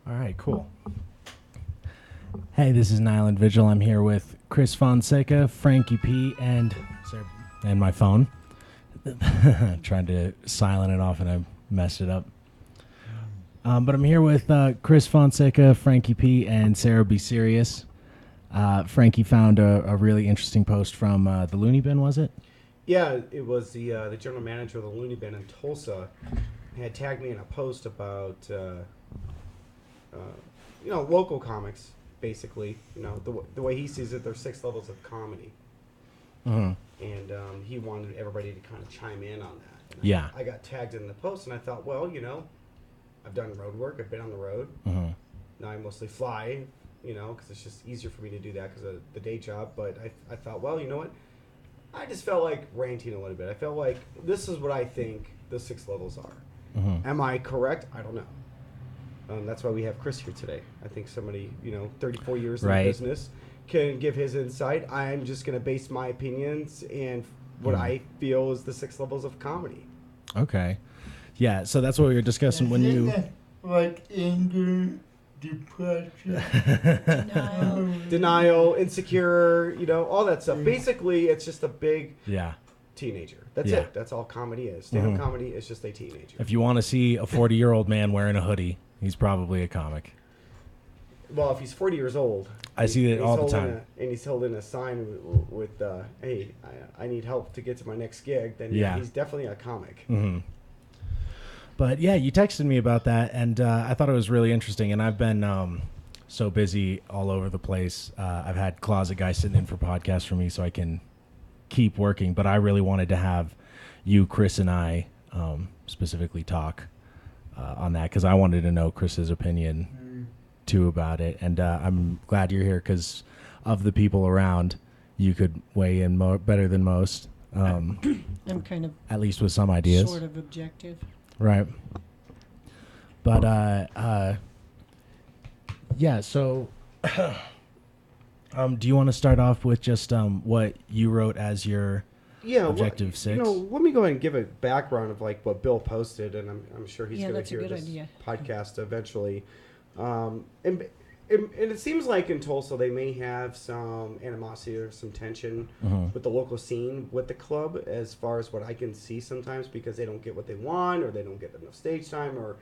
All right, cool. Hey, this is Nyland Vigil. I'm here with Chris Fonseca, Frankie P, and my phone. Tried to silent it off and I messed it up. But I'm here with Chris Fonseca, Frankie P, and Sara B. Sirius. Frankie found a really interesting post from the Looney Bin, was it? Yeah, it was the general manager of the Looney Bin in Tulsa had tagged me in a post about local comics, basically. The way he sees it, there's 6 levels of comedy. Mm-hmm. And he wanted everybody to kind of chime in on that. And Yeah. I got tagged in the post, and I thought, well, I've done road work. I've been on the road. Mm-hmm. Now I mostly fly, because it's just easier for me to do that because of the day job. But I thought, well, you know what? I just felt like ranting a little bit. I felt like this is what I think the 6 levels are. Mm-hmm. Am I correct? I don't know. That's why we have Chris here today. I think somebody, 34 years in the business can give his insight. I'm just going to base my opinions and what I feel is the 6 levels of comedy. Okay. Yeah, so that's what we were discussing when you... Like anger, depression, denial, insecure, all that stuff. Basically, it's just a big teenager. That's it. That's all comedy is. Stand-up comedy is just a teenager. If you want to see a 40-year-old man wearing a hoodie, he's probably a comic. Well, if he's 40 years old... I see it all the time. And he's holding a sign with hey, I need help to get to my next gig, then he's definitely a comic. Mm-hmm. But yeah, you texted me about that, and I thought it was really interesting. And I've been so busy all over the place. I've had closet guys sitting in for podcasts for me so I can keep working. But I really wanted to have you, Chris, and I specifically talk on that because I wanted to know Chris's opinion too about it. And I'm glad you're here because of the people around, you could weigh in better than most. I'm kind of at least with some ideas. Sort of objective. Right. But, yeah, so do you want to start off with just what you wrote as your objective 6? Let me go ahead and give a background of like what Bill posted, and I'm sure he's going to hear this podcast eventually. And it seems like in Tulsa they may have some animosity or some tension with the local scene with the club as far as what I can see sometimes because they don't get what they want or they don't get enough stage time or,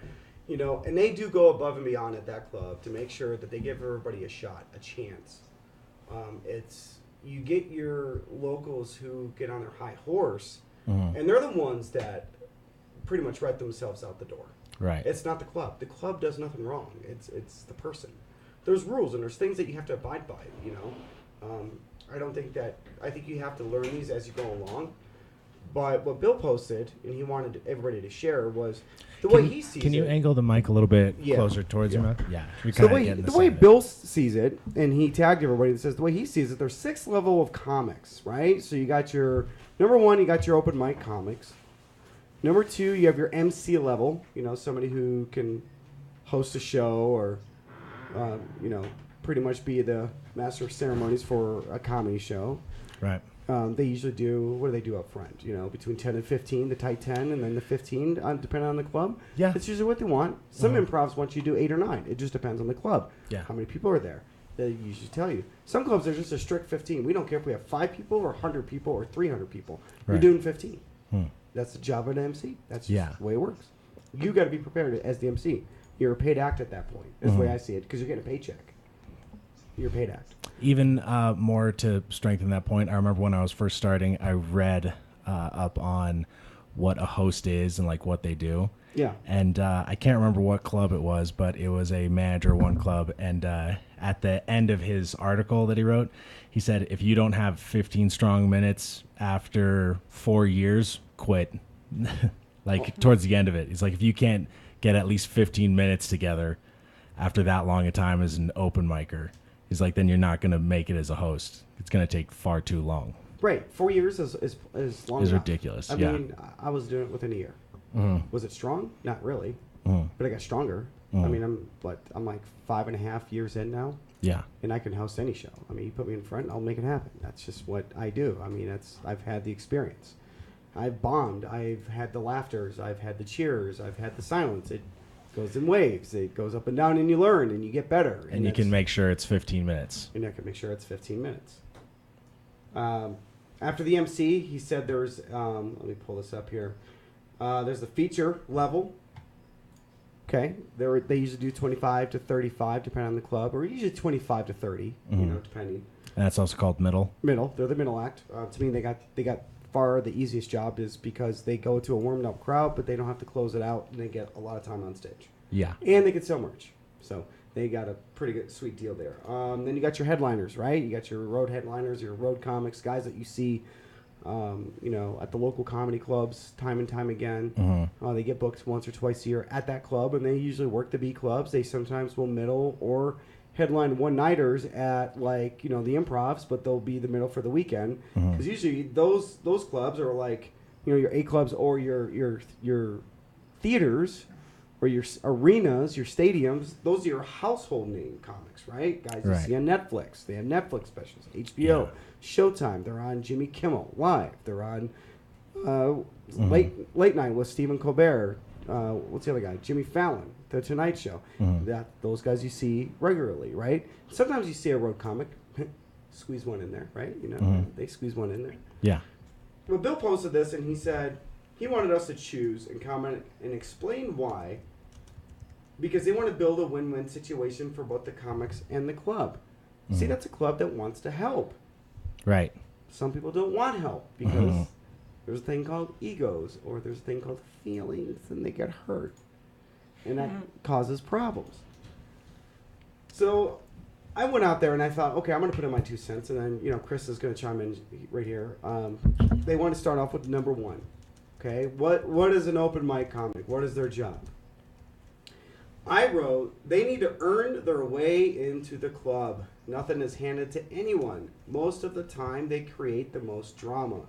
and they do go above and beyond at that club to make sure that they give everybody a shot, a chance. You get your locals who get on their high horse and they're the ones that pretty much write themselves out the door. Right. It's not the club. The club does nothing wrong. It's the person. There's rules and there's things that you have to abide by, I think you have to learn these as you go along. But what Bill posted, and he wanted everybody to share, was the way he sees it. Can you angle the mic a little bit closer towards your mouth? Yeah. So the way Bill sees it, and he tagged everybody that says the way he sees it, there's 6 level of comics, right? So you got your, number 1, you got your open mic comics. Number 2, you have your MC level, somebody who can host a show or, pretty much be the master of ceremonies for a comedy show. Right. They usually do, what do they do up front? Between 10 and 15, the tight 10, and then the 15, depending on the club. Yeah. It's usually what they want. Some improvs want you to do 8 or 9. It just depends on the club. Yeah. How many people are there? They usually tell you. Some clubs are just a strict 15. We don't care if we have 5 people or 100 people or 300 people. You're doing 15. That's the job of an MC. That's just the way it works. You got to be prepared as the MC. You're a paid act at that point. Is the way I see it, because you're getting a paycheck. You're a paid act. Even more to strengthen that point, I remember when I was first starting, I read up on what a host is and like what they do. Yeah. And I can't remember what club it was, but it was a manager of one club. And at the end of his article that he wrote, he said, if you don't have 15 strong minutes after 4 years, quit. Towards the end of it. He's like, if you can't get at least 15 minutes together after that long a time as an open micer, he's like, then you're not going to make it as a host. It's going to take far too long. Right. 4 years is long It's enough. ridiculous. I mean, I was doing it within a year. Was it strong? Not really. But I got stronger. I mean, I'm like 5.5 years in now. Yeah. And I can host any show. I mean, you put me in front, I'll make it happen. That's just what I do. I mean, I've had the experience. I've bombed. I've had the laughters. I've had the cheers. I've had the silence. goes in waves. It goes up and down, and you learn, and you get better. And you can make sure it's 15 minutes. And I can make sure it's 15 minutes. After the MC, he said there's, let me pull this up here. There's the feature level. Okay. They usually do 25 to 35, depending on the club, or usually 25 to 30, depending. And that's also called middle. Middle. They're the middle act. To me, they got far the easiest job is because they go to a warmed up crowd, but they don't have to close it out, and they get a lot of time on stage. Yeah. And they can sell merch. So they got a pretty good, sweet deal there. Then you got your headliners, right? You got your road headliners, your road comics, guys that you see, at the local comedy clubs time and time again. They get booked once or twice a year at that club, and they usually work the B clubs. They sometimes will middle or headline Onenighters at the Improvs, but they'll be the middle for the weekend. Because usually those clubs are like, your A clubs or your theaters or your arenas, your stadiums. Those are your household name comics, right? Guys you see on Netflix. They have Netflix specials, HBO, Showtime. They're on Jimmy Kimmel Live. They're on late night with Stephen Colbert. What's the other guy? Jimmy Fallon, The Tonight Show. Those guys you see regularly, right? Sometimes you see a road comic, squeeze one in there, right? They squeeze one in there. Yeah. Well, Bill posted this, and he said he wanted us to choose and comment and explain why, because they want to build a win-win situation for both the comics and the club. See, that's a club that wants to help. Right. Some people don't want help because there's a thing called egos, or there's a thing called feelings, and they get hurt. And that causes problems. So I went out there and I thought, okay, I'm going to put in my 2 cents, and then, Chris is going to chime in right here. They want to start off with number 1. Okay, what is an open mic comic? What is their job? I wrote, they need to earn their way into the club. Nothing is handed to anyone. Most of the time, they create the most drama.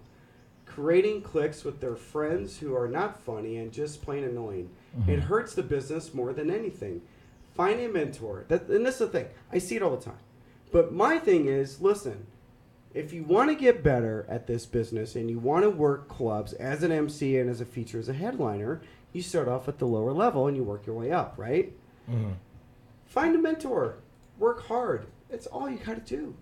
Creating cliques with their friends who are not funny and just plain annoying. It hurts the business more than anything. Find a mentor. And this is the thing. I see it all the time. But my thing is, listen, if you want to get better at this business and you want to work clubs as an MC and as a feature, as a headliner, you start off at the lower level and you work your way up, right? Find a mentor. Work hard. It's all you got to do.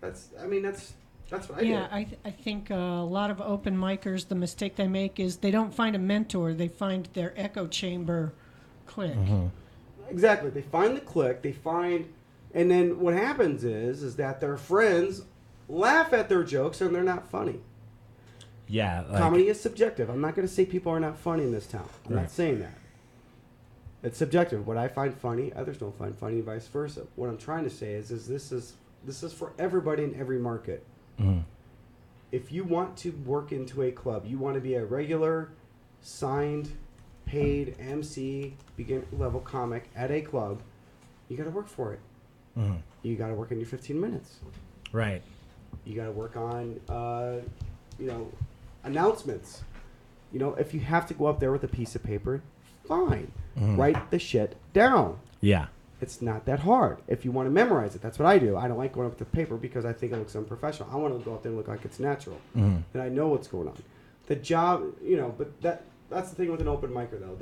That's what I do. Yeah, I think a lot of open micers, the mistake they make is they don't find a mentor. They find their echo chamber clique. Exactly. They find the clique. And then what happens is that their friends laugh at their jokes and they're not funny. Yeah. Comedy is subjective. I'm not going to say people are not funny in this town. I'm not saying that. It's subjective. What I find funny, others don't find funny, and vice versa. What I'm trying to say is this is for everybody in every market. If you want to work into a club, you want to be a regular, signed, paid MC, beginner level comic at a club, you got to work for it. You got to work in your 15 minutes. Right. You got to work on, announcements. If you have to go up there with a piece of paper, fine. Write the shit down. Yeah. It's not that hard. If you want to memorize it, that's what I do. I don't like going up with the paper because I think it looks unprofessional. I want to go up there and look like it's natural. And I know what's going on. The job, but that's the thing with an open micer, though.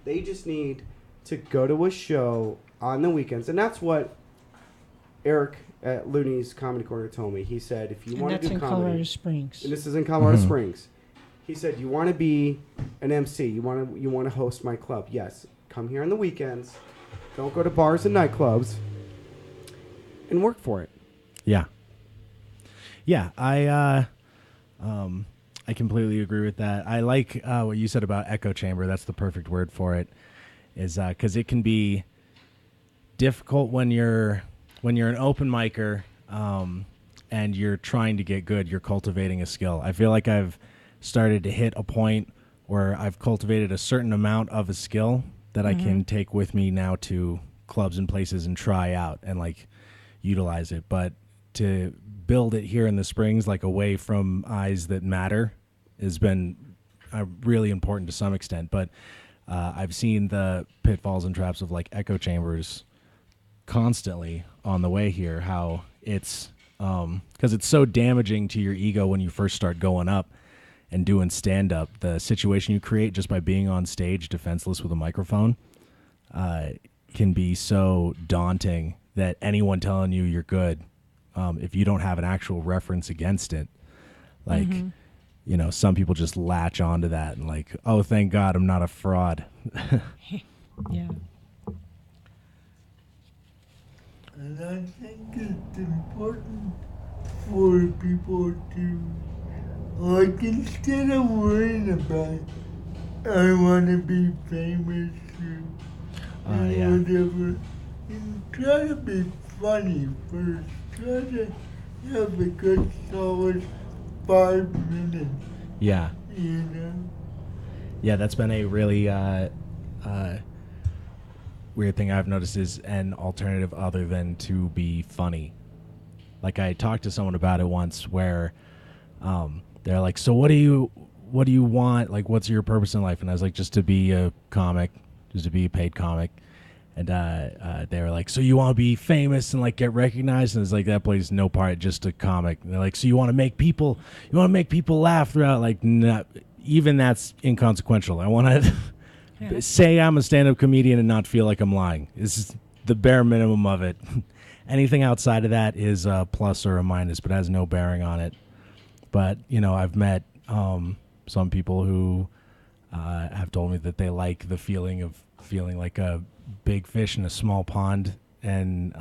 They just need to go to a show on the weekends. And that's what Eric at Looney's Comedy Corner told me. He said, if you want to do comedy... And that's in Colorado Springs. And this is in Colorado Springs. He said, you want to be an MC. You want to host my club. Yes. Come here on the weekends. Don't go to bars and nightclubs. And work for it. Yeah. Yeah, I completely agree with that. I like what you said about echo chamber. That's the perfect word for it. Is because it can be difficult when you're an open micer and you're trying to get good. You're cultivating a skill. I feel like I've started to hit a point where I've cultivated a certain amount of a skill that I can take with me now to clubs and places and try out and utilize it. But to build it here in the Springs, away from eyes that matter, has been really important to some extent. But I've seen the pitfalls and traps of echo chambers constantly on the way here, how it's because it's so damaging to your ego when you first start going up and doing stand-up. The situation you create just by being on stage defenseless with a microphone, can be so daunting that anyone telling you you're good, if you don't have an actual reference against it, like, you know, some people just latch onto that and like, oh, thank God I'm not a fraud. Yeah. And I think it's important for people to, like, instead of worrying about, I want to be famous or Yeah. whatever, and try to be funny first. Try to have a good solid 5 minutes, Yeah. you know? Yeah, that's been a really weird thing I've noticed is an alternative other than to be funny. Like I talked to someone about it once where they're like, so what do you want? Like, what's your purpose in life? And I was like, just to be a comic, just to be a paid comic. And they were like, so you want to be famous and like get recognized? And it's like, that plays no part, just a comic. And they're like, so you want to make people laugh throughout? Like, not, even that's inconsequential. I want to say I'm a stand-up comedian and not feel like I'm lying. This is the bare minimum of it. Anything outside of that is a plus or a minus, but has no bearing on it. But, you know, I've met some people who have told me that they like the feeling of feeling like a big fish in a small pond, and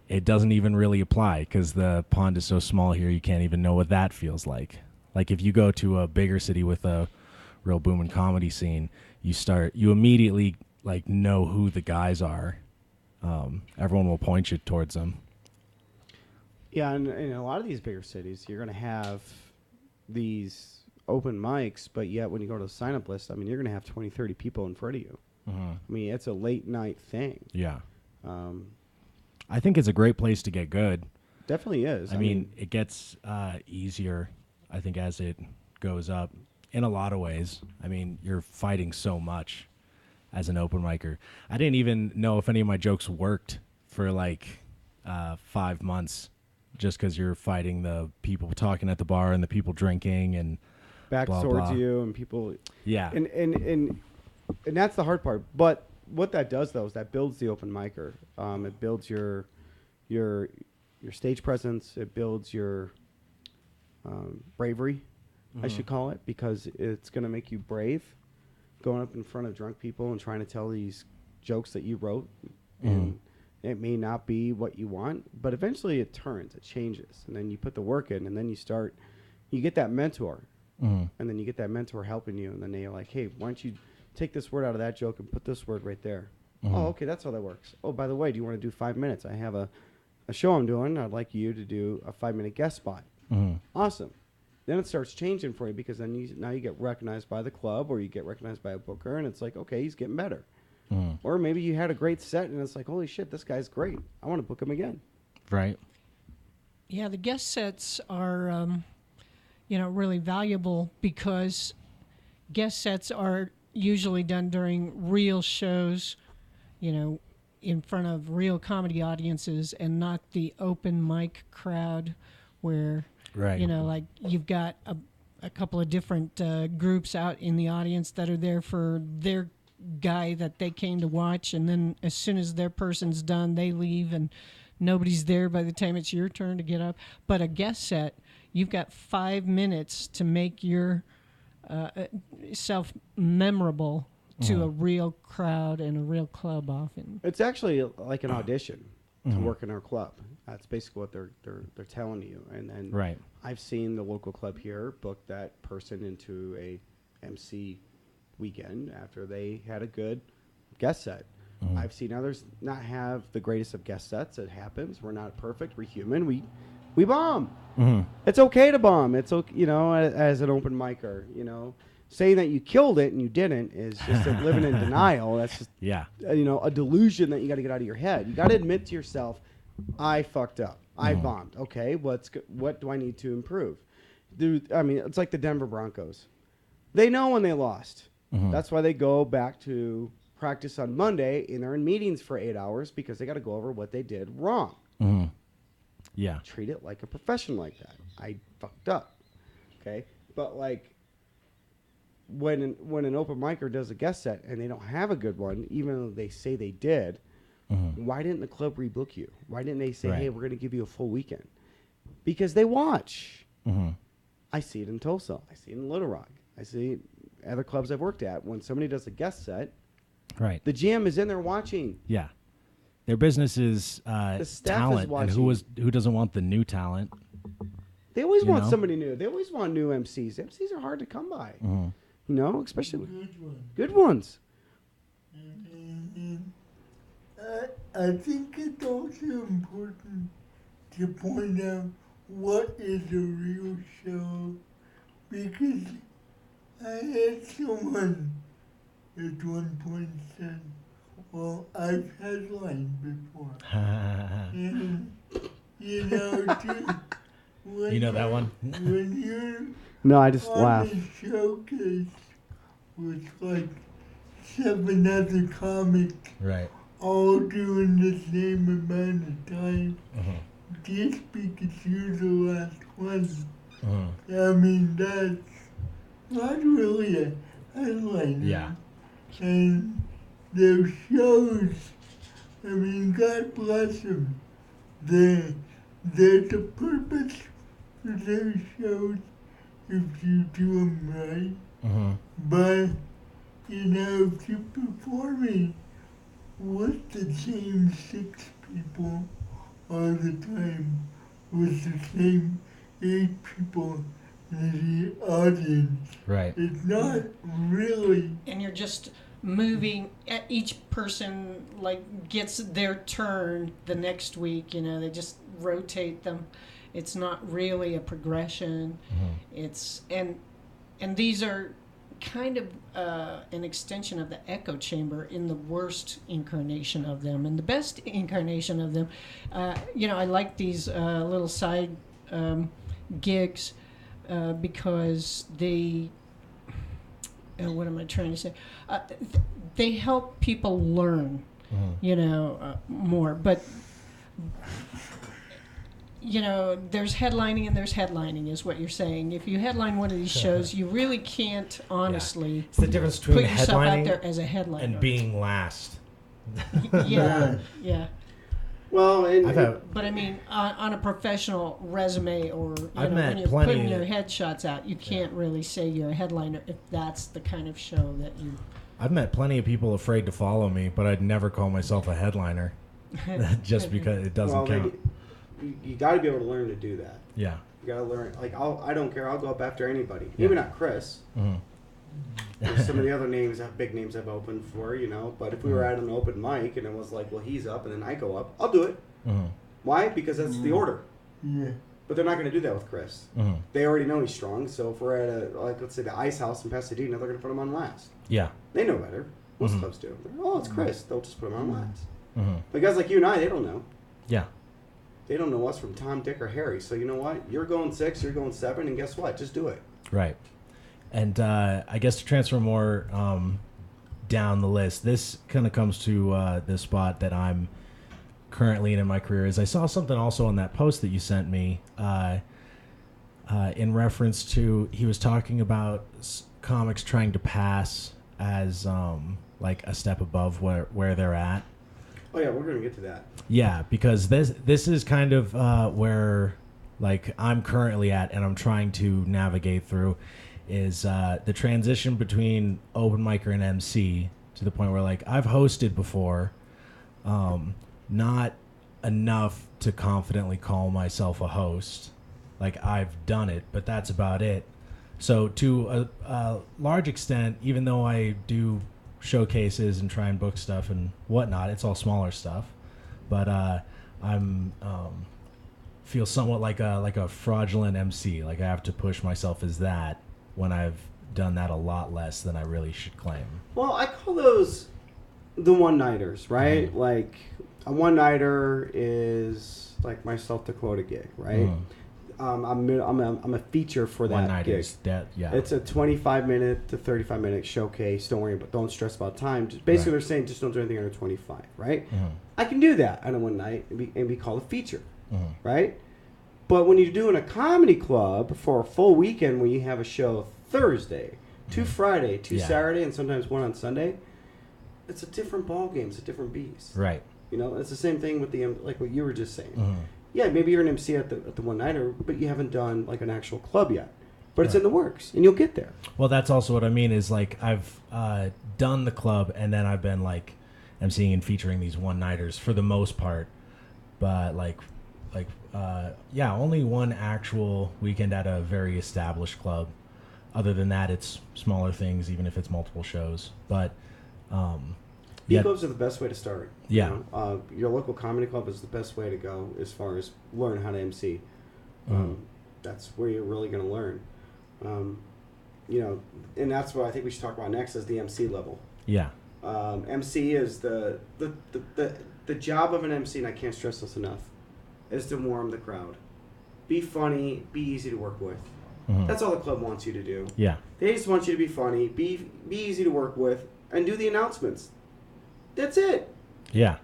it doesn't even really apply because the pond is so small here, you can't even know what that feels like. Like if you go to a bigger city with a real booming comedy scene, you immediately like know who the guys are. Everyone will point you towards them. Yeah, and in a lot of these bigger cities, you're going to have these open mics, but yet when you go to the sign-up list, I mean, you're going to have 20, 30 people in front of you. I mean, it's a late-night thing. Yeah. I think it's a great place to get good. Definitely is. I mean, it gets easier, I think, as it goes up in a lot of ways. I mean, you're fighting so much as an open micer. I didn't even know if any of my jokes worked for like 5 months, just because you're fighting the people talking at the bar and the people drinking and back blah, towards blah. you and people. Yeah. And that's the hard part. But what that does, though, is that builds the open micer. It builds your stage presence. It builds your bravery, I should call it, because it's going to make you brave going up in front of drunk people and trying to tell these jokes that you wrote. And it may not be what you want, but eventually it turns, it changes. And then you put the work in, and then you get that mentor. And then you get that mentor helping you, and then they're like, hey, why don't you take this word out of that joke and put this word right there? Oh, okay, that's how that works. Oh, by the way, do you want to do 5 minutes? I have a show I'm doing. I'd like you to do a 5-minute guest spot. Awesome. Then it starts changing for you, because then now you get recognized by the club, or you get recognized by a booker, and it's like, okay, he's getting better. Or maybe you had a great set, and it's like, holy shit, this guy's great. I want to book him again. Right. Yeah, the guest sets are, really valuable, because guest sets are usually done during real shows, in front of real comedy audiences, and not the open mic crowd where, like you've got a couple of different groups out in the audience that are there for their guy that they came to watch, and then as soon as their person's done, they leave, and nobody's there by the time it's your turn to get up. But a guest set, you've got 5 minutes to make your self memorable to a real crowd and a real club often. It's actually like an audition to work in our club. That's basically what they're telling you. And then I've seen the local club here book that person into a MC weekend after they had a good guest set. I've seen others not have the greatest of guest sets. It happens. We're not perfect. We're human. We bomb. It's okay to bomb. It's okay, as an open micer, saying that you killed it and you didn't is just living in denial. That's just a delusion that you got to get out of your head. You got to admit to yourself, I fucked up. I bombed. Okay, what do I need to improve? It's like the Denver Broncos. They know when they lost. That's why they go back to practice on Monday, and they're in meetings for 8 hours, because they got to go over what they did wrong. Yeah. Treat it like a profession like that. I fucked up. Okay? But, when an open micer does a guest set and they don't have a good one, even though they say they did, why didn't the club rebook you? Why didn't they say, hey, we're going to give you a full weekend? Because they watch. I see it in Tulsa. I see it in Little Rock. I see other clubs I've worked at. When somebody does a guest set, the GM is in there watching. Yeah. Their business is talent, and who doesn't want the new talent? They always want somebody new. They always want new MCs. MCs are hard to come by, especially good ones. I think it's also important to point out what is a real show, because I had someone at one point said, well, I've headlined before. And, you know that one? When you're no, I just on laugh. a showcase with like 7 other comics, right, all doing the same amount of time, just because you're the last one. I mean, that's not really a headliner. Yeah. And those shows, I mean, God bless them. There's a purpose for those shows if you do them right. But, if you're performing with the same 6 people all the time, with the same 8 people in the audience, it's not really... And you're just moving, each person gets their turn the next week, they just rotate them. It's not really a progression. It's and these are kind of an extension of the echo chamber in the worst incarnation of them. And the best incarnation of them, I like these little side gigs because they, what am I trying to say? They help people learn, more. But, there's headlining and there's headlining is what you're saying. If you headline one of these shows, you really can't honestly it's the difference between put yourself headlining out there as a headliner. And being last. Yeah. Well, but I mean, on a professional resume or when you're putting your headshots out, you can't really say you're a headliner if that's the kind of show that you... I've met plenty of people afraid to follow me, but I'd never call myself a headliner just because it doesn't count. You got to be able to learn to do that. Yeah. You got to learn. I don't care. I'll go up after anybody. Maybe not Chris. There's some of the other big names I've opened for, But if we were at an open mic and it was like, well, he's up and then I go up, I'll do it. Why? Because that's the order. Yeah. But they're not going to do that with Chris. They already know he's strong. So if we're at let's say the Ice House in Pasadena, they're going to put him on last. Yeah. They know better. Most clubs do. It's Chris. They'll just put him on last. But guys like you and I, they don't know. Yeah. They don't know us from Tom, Dick, or Harry. So you know what? You're going 6, you're going 7, and guess what? Just do it. Right. And I guess to transfer more down the list, this kind of comes to the spot that I'm currently in my career. Is I saw something also on that post that you sent me in reference to, he was talking about comics trying to pass as a step above where they're at. Oh yeah, we're going to get to that. Yeah, because this is kind of where I'm currently at, and I'm trying to navigate through, is the transition between open micer and MC to the point where I've hosted before, not enough to confidently call myself a host. I've done it, but that's about it. So to a large extent, even though I do showcases and try and book stuff and whatnot, it's all smaller stuff, but I'm feel somewhat like a fraudulent MC. I have to push myself as that when I've done that a lot less than I really should claim. Well, I call those the one-nighters, right? A one-nighter is my South Dakota gig, right? I'm a feature for that gig. It's a 25-minute to 35-minute showcase. Don't stress about time. Just basically, they're saying just don't do anything under 25, right? I can do that on a one night and be called a feature, right? But when you're doing a comedy club for a full weekend, when you have a show Thursday, 2 Friday, 2 Saturday, and sometimes 1 on Sunday. It's a different ball game. It's a different beast. Right. You know, it's the same thing with the like what you were just saying. Yeah, maybe you're an MC at the one nighter, but you haven't done like an actual club yet. But it's in the works, and you'll get there. Well, that's also what I mean. Is like I've done the club, and then I've been like MCing and featuring these one nighters for the most part. But only one actual weekend at a very established club. Other than that, it's smaller things, even if it's multiple shows. But B-clubs are the best way to start. Yeah. You know? Your local comedy club is the best way to go as far as learn how to MC. That's where you're really going to learn. You know, and that's what I think we should talk about next is the MC level. Yeah. MC is the job of an MC, and I can't stress this enough, is to warm the crowd. Be funny, be easy to work with. That's all the club wants you to do. Yeah. They just want you to be funny, be easy to work with, and do the announcements. That's it. Yeah.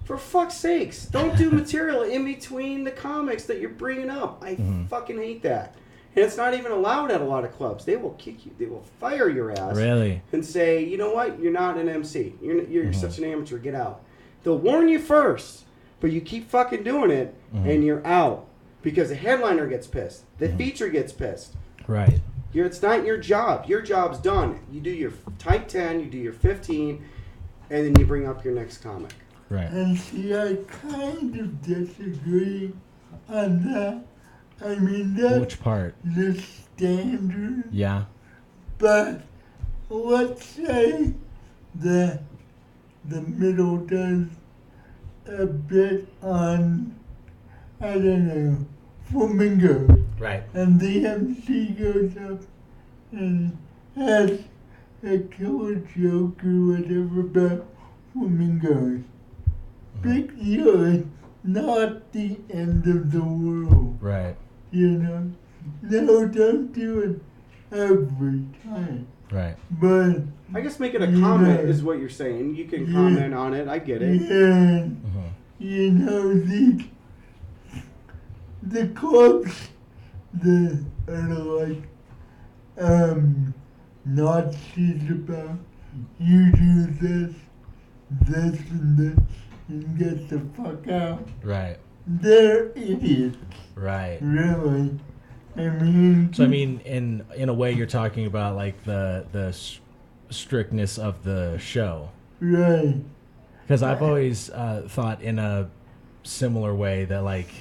For fuck's sakes, don't do material in between the comics that you're bringing up. I fucking hate that. And it's not even allowed at a lot of clubs. They will kick you. They will fire your ass. Really? And say, you know what? You're not an MC. You're such an amateur. Get out. They'll warn you first, but you keep fucking doing it, and you're out. Because the headliner gets pissed. The feature gets pissed. Right. It's not your job. Your job's done. You do your type 10, you do your 15, and then you bring up your next comic. Right. And see, I kind of disagree on that. I mean, that's Which part? the standard. Yeah. But let's say that the middle does a bit on, I don't know, flamingo. Right. And the MC goes up and has a killer joke or whatever about flamingos. Big deal. It's not the end of the world. Right. You know? No, don't do it every time. Right. But I guess make it a comment is what you're saying. You can comment on it. I get it. yeah, you know, the clubs that are like Nazis about you do this, and this, and get the fuck out. Right. They're idiots. Right. Really. I mean. So I mean, in a way, you're talking about like the strictness of the show. Right. Because I've always thought in a similar way that like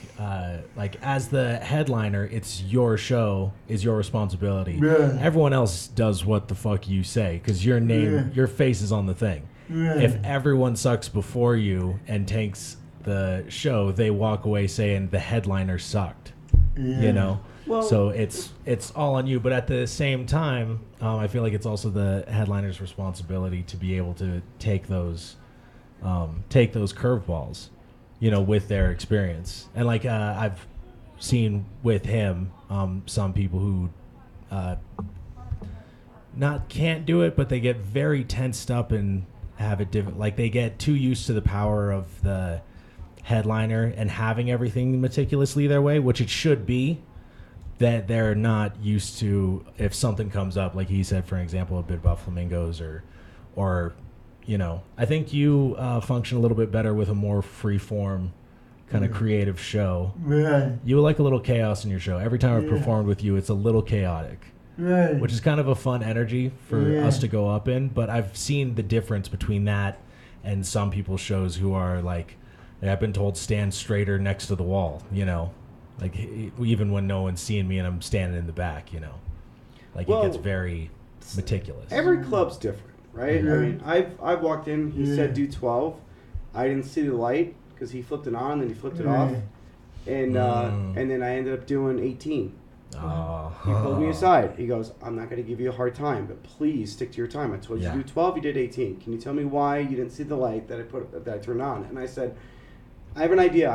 as the headliner, it's your show, is your responsibility. Yeah. Everyone else does what the fuck you say because your name, your face is on the thing. Right. If everyone sucks before you and tanks the show, they walk away saying the headliner sucked. Yeah. You know. Well, So it's all on you, but at the same time, I feel like it's also the headliner's responsibility to be able to take those curveballs, you know, with their experience. And like I've seen with him, some people who can't do it, but they get very tensed up and have it different. Like they get too used to the power of the headliner and having everything meticulously their way, which it should be. That they're not used to if something comes up, like he said, for example, a bit about flamingos or you know, I think you function a little bit better with a more free form kind of creative show. Right. You like a little chaos in your show. Every time I've performed with you, it's a little chaotic. Right. Which is kind of a fun energy for us to go up in. But I've seen the difference between that and some people's shows who are like, I've been told stand straighter next to the wall, you know. Like, even when no one's seeing me and I'm standing in the back, you know. Like, it gets very meticulous. Every club's different, right? I mean, I've walked in, he said do 12. I didn't see the light because he flipped it on, then he flipped it off. And then I ended up doing 18. Oh. He pulled me aside. He goes, I'm not going to give you a hard time, but please stick to your time. I told you to do 12, you did 18. Can you tell me why you didn't see the light that I turned on? And I said, I have an idea.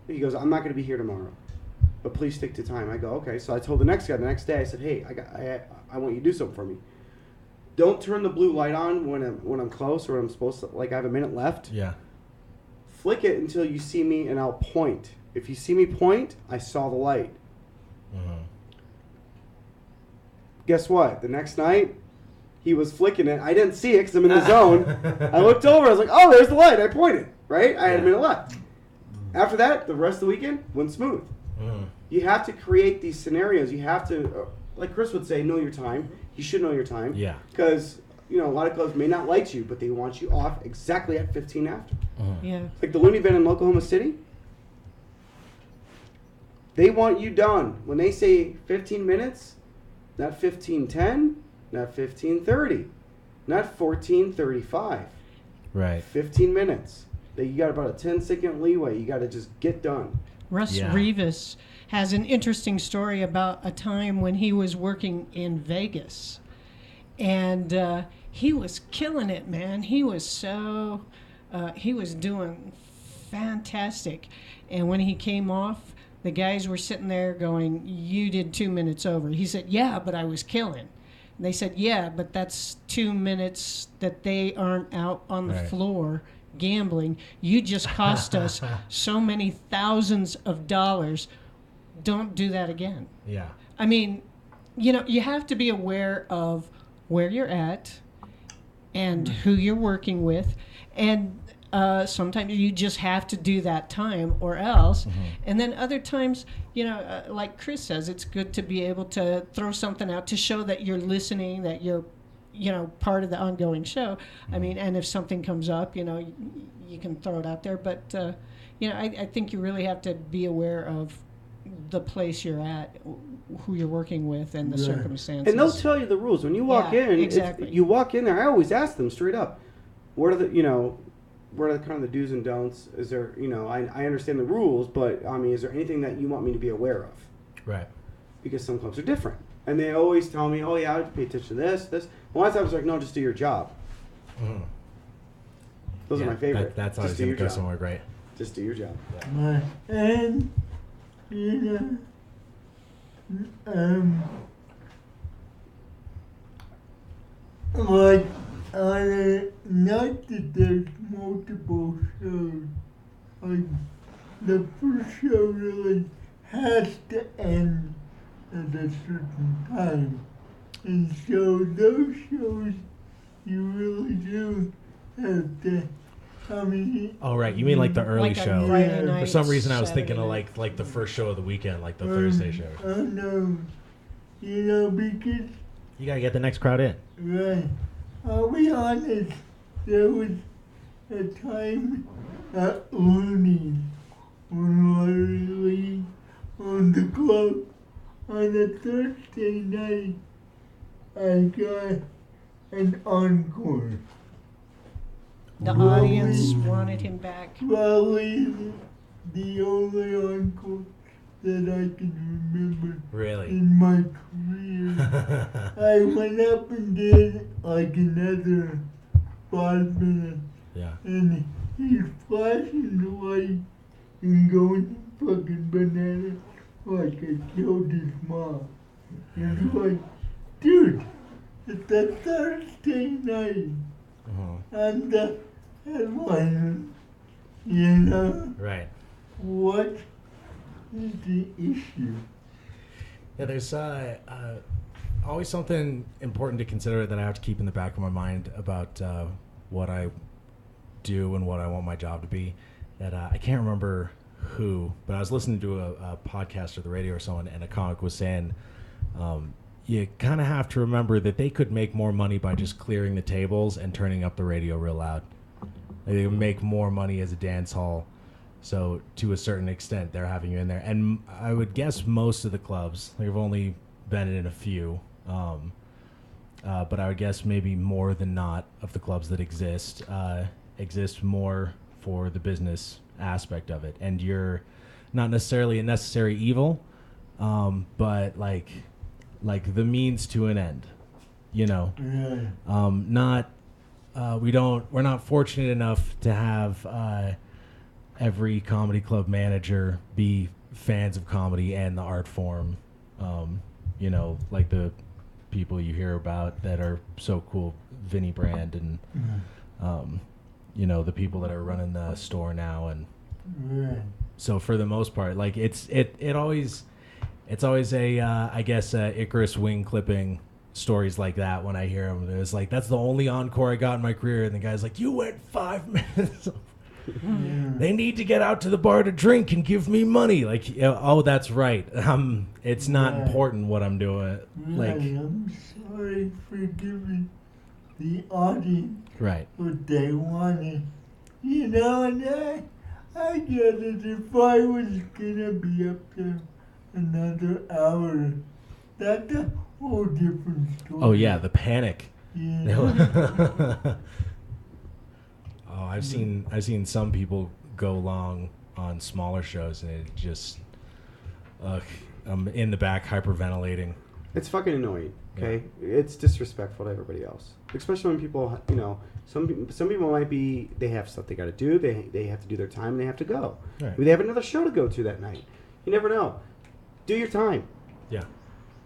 He goes, I'm not going to be here tomorrow, but please stick to time. I go, okay. So I told the next guy the next day, I said, hey, I want you to do something for me. Don't turn the blue light on when I'm close or when I'm supposed to, like I have a minute left. Yeah. Flick it until you see me and I'll point. If you see me point, I saw the light. Guess what? The next night, he was flicking it. I didn't see it because I'm in the zone. I looked over. I was like, oh, there's the light. I pointed. Right? I had a minute left. After that, the rest of the weekend went smooth. You have to create these scenarios. You have to, like Chris would say, know your time. You should know your time. Yeah. Because, you know, a lot of clubs may not like you, but they want you off exactly at 15 after. Yeah. Like the Looney Bin in Oklahoma City, they want you done. When they say 15 minutes, not 15:10, not 15:30, not 14:35. Right. 15 minutes. You got about a 10-second leeway. You got to just get done. Russ Rivas has an interesting story about a time when he was working in Vegas. And he was killing it, man. He was he was doing fantastic. And when he came off, the guys were sitting there going, you did 2 minutes over. He said, yeah, but I was killing. And they said, yeah, but that's 2 minutes that they aren't out on the floor gambling. You just cost us so many thousands of dollars. Don't do that again. Yeah. I mean, you know, you have to be aware of where you're at and who you're working with. And sometimes you just have to do that time or else. And then other times, you know, like Chris says, it's good to be able to throw something out to show that you're listening, that you're, you know, part of the ongoing show. I mean, and if something comes up, you know, you can throw it out there. But, you know, I think you really have to be aware of the place you're at, who you're working with, and the circumstances. And they'll tell you the rules. When you walk in, exactly. You walk in there, I always ask them straight up, what are the, you know, what are the kind of the do's and don'ts? Is there, you know, I understand the rules, but, I mean, is there anything that you want me to be aware of? Right. Because some clubs are different. And they always tell me, oh, yeah, I have to pay attention to this. A lot of times I was like, no, just do your job. Those are my favorite. That's always going to go somewhere great. Just do your job. Yeah. And, you know, like, on a night that there's multiple shows, like, the first show really has to end at a certain time. And so those shows, you really do have to, I mean... Oh, right. You mean like the early like show. Friday night, For some reason, I was Saturday thinking of night. like the first show of the weekend, like the Thursday show. Oh, no. You know, because... You got to get the next crowd in. Right. I'll be honest, there was a time at Looney when literally on the club on a Thursday night, I got an encore. The audience wanted him back. Probably the only encore that I can remember Really? in my career. I went up and did like another 5 minutes, Yeah. and he's flashing the light and going fucking bananas like I killed his mom. It's like, dude, it's a Thursday night. I'm the headliner, you know? Right. What is the issue? Yeah, there's always something important to consider that I have to keep in the back of my mind about what I do and what I want my job to be. That I can't remember who, but I was listening to a podcast or the radio or someone, and a comic was saying you kind of have to remember that they could make more money by just clearing the tables and turning up the radio real loud. They would make more money as a dance hall. So to a certain extent, they're having you in there. And I would guess most of the clubs, they've only been in a few, but I would guess maybe more than not of the clubs that exist more for the business aspect of it. And you're not necessarily a necessary evil, but like the means to an end, you know. We're not fortunate enough to have every comedy club manager be fans of comedy and the art form, you know, like the people you hear about that are so cool, Vinny Brand and you know, the people that are running the store now. And so for the most part, like it's always a I guess Icarus wing clipping stories like that when I hear them. It was like, that's the only encore I got in my career. And the guy's like, you went 5 minutes. They need to get out to the bar to drink and give me money. Like, oh, that's right. It's not important what I'm doing. Like, I'm sorry for giving the audience what they wanted. You know, and I get it. If I was gonna be up there another hour, that's a whole different story. oh yeah, the panic. Yeah. Oh, I've seen some people go long on smaller shows, and it just, I'm in the back hyperventilating. It's fucking annoying. Okay, it's disrespectful to everybody else, especially when people, you know, some people might be, they have stuff they got to do. They have to do their time. And they have to go. Right. Maybe they have another show to go to that night. You never know. Do your time. Yeah.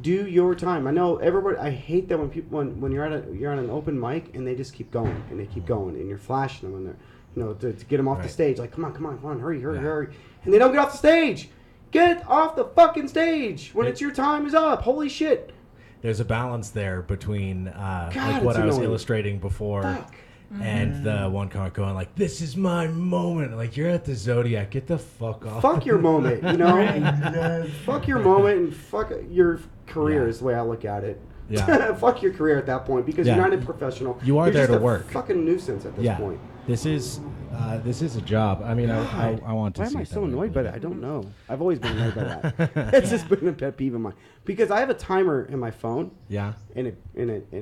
Do your time. I know everybody. I hate that when people when you're on an open mic and they just keep going and they keep going and you're flashing them and they're, you know, to get them off the stage. Like, come on, hurry, and they don't get off the stage. Get off the fucking stage when it's your time is up. Holy shit. There's a balance there between like what I was illustrating before. Fuck. And the one comic going like, this is my moment. Like, you're at the Zodiac. Get the fuck off. Fuck your moment, you know? Fuck your moment and fuck your career is the way I look at it. Yeah. Fuck your career at that point because you're not a professional. You are you're there just to work. Fucking nuisance at this point. This is a job. I mean, I want to Why see am I it so that way, annoyed by that? I don't know. I've always been annoyed by that. It's just been a pet peeve of mine. Because I have a timer in my phone. Yeah. And it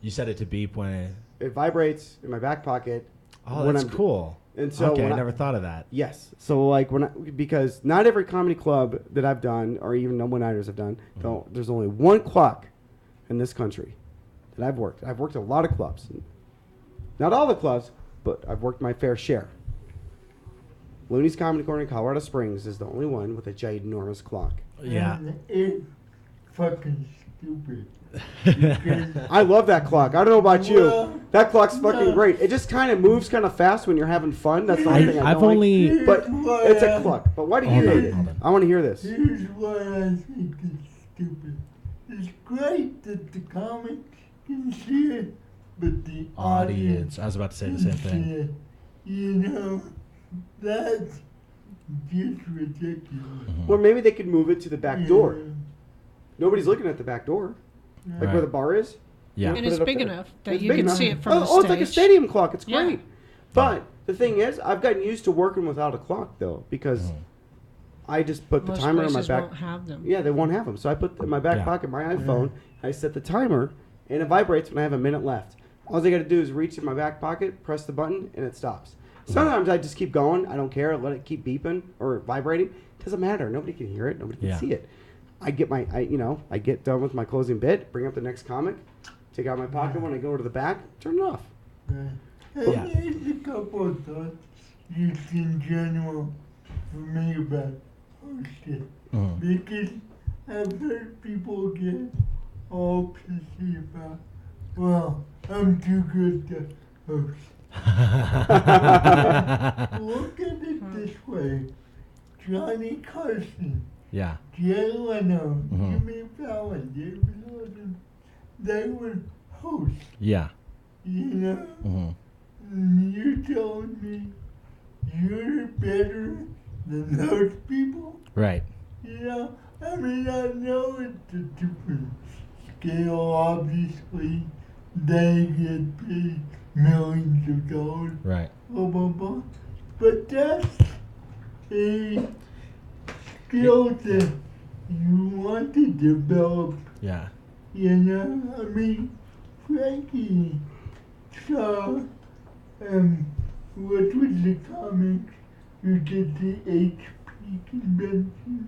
you set it to beep when it vibrates in my back pocket. Oh, that's cool. And so okay, I never thought of that. Yes. So like because not every comedy club that I've done or even Onenighters have done, though there's only one clock in this country that I've worked. I've worked a lot of clubs. Not all the clubs, but I've worked my fair share. Looney's Comedy Corner in Colorado Springs is the only one with a ginormous clock. Yeah. It's fucking stupid. I love that clock. I don't know about you. That clock's fucking great. It just kind of moves kind of fast when you're having fun. That's the only thing I I've don't only... like. But it's a clock. But why do you hate it? I want to hear this. Here's why I think it's stupid. It's great that the comic can see it, but the audience I was about to say the same thing. You know, that's just ridiculous. Or maybe they could move it to the back door. Nobody's looking at the back door. Like where the bar is? Yeah. And it's big enough that you can see it from the stage. Oh, it's like a stadium clock. It's great. Yeah. But the thing is, I've gotten used to working without a clock, though, because I just put the timer on my back. Won't have them. Yeah, they won't have them. So I put in my back pocket my iPhone. I set the timer, and it vibrates when I have a minute left. All I got to do is reach in my back pocket, press the button, and it stops. Sometimes I just keep going. I don't care. I let it keep beeping or vibrating. It doesn't matter. Nobody can hear it. Nobody can see it. I get done with my closing bit, bring up the next comic, take out my pocket when I go to the back, turn it off. Here's a couple of thoughts just in general for me about hosting. Because I've heard people get all pissy about, well, I'm too good to host. Look at it this way. Johnny Carson. Yeah. Jay Leno, Jimmy Fallon, David Lawson, they were hosts. Yeah. You know? And you told me you're better than those people? Right. You know? I mean, I know it's a different scale, obviously. They get paid millions of dollars. Right. Blah, blah, blah. But that's a skill that you want to develop. Yeah. You know, I mean, Frankie saw, what was the comic who did the HP convention?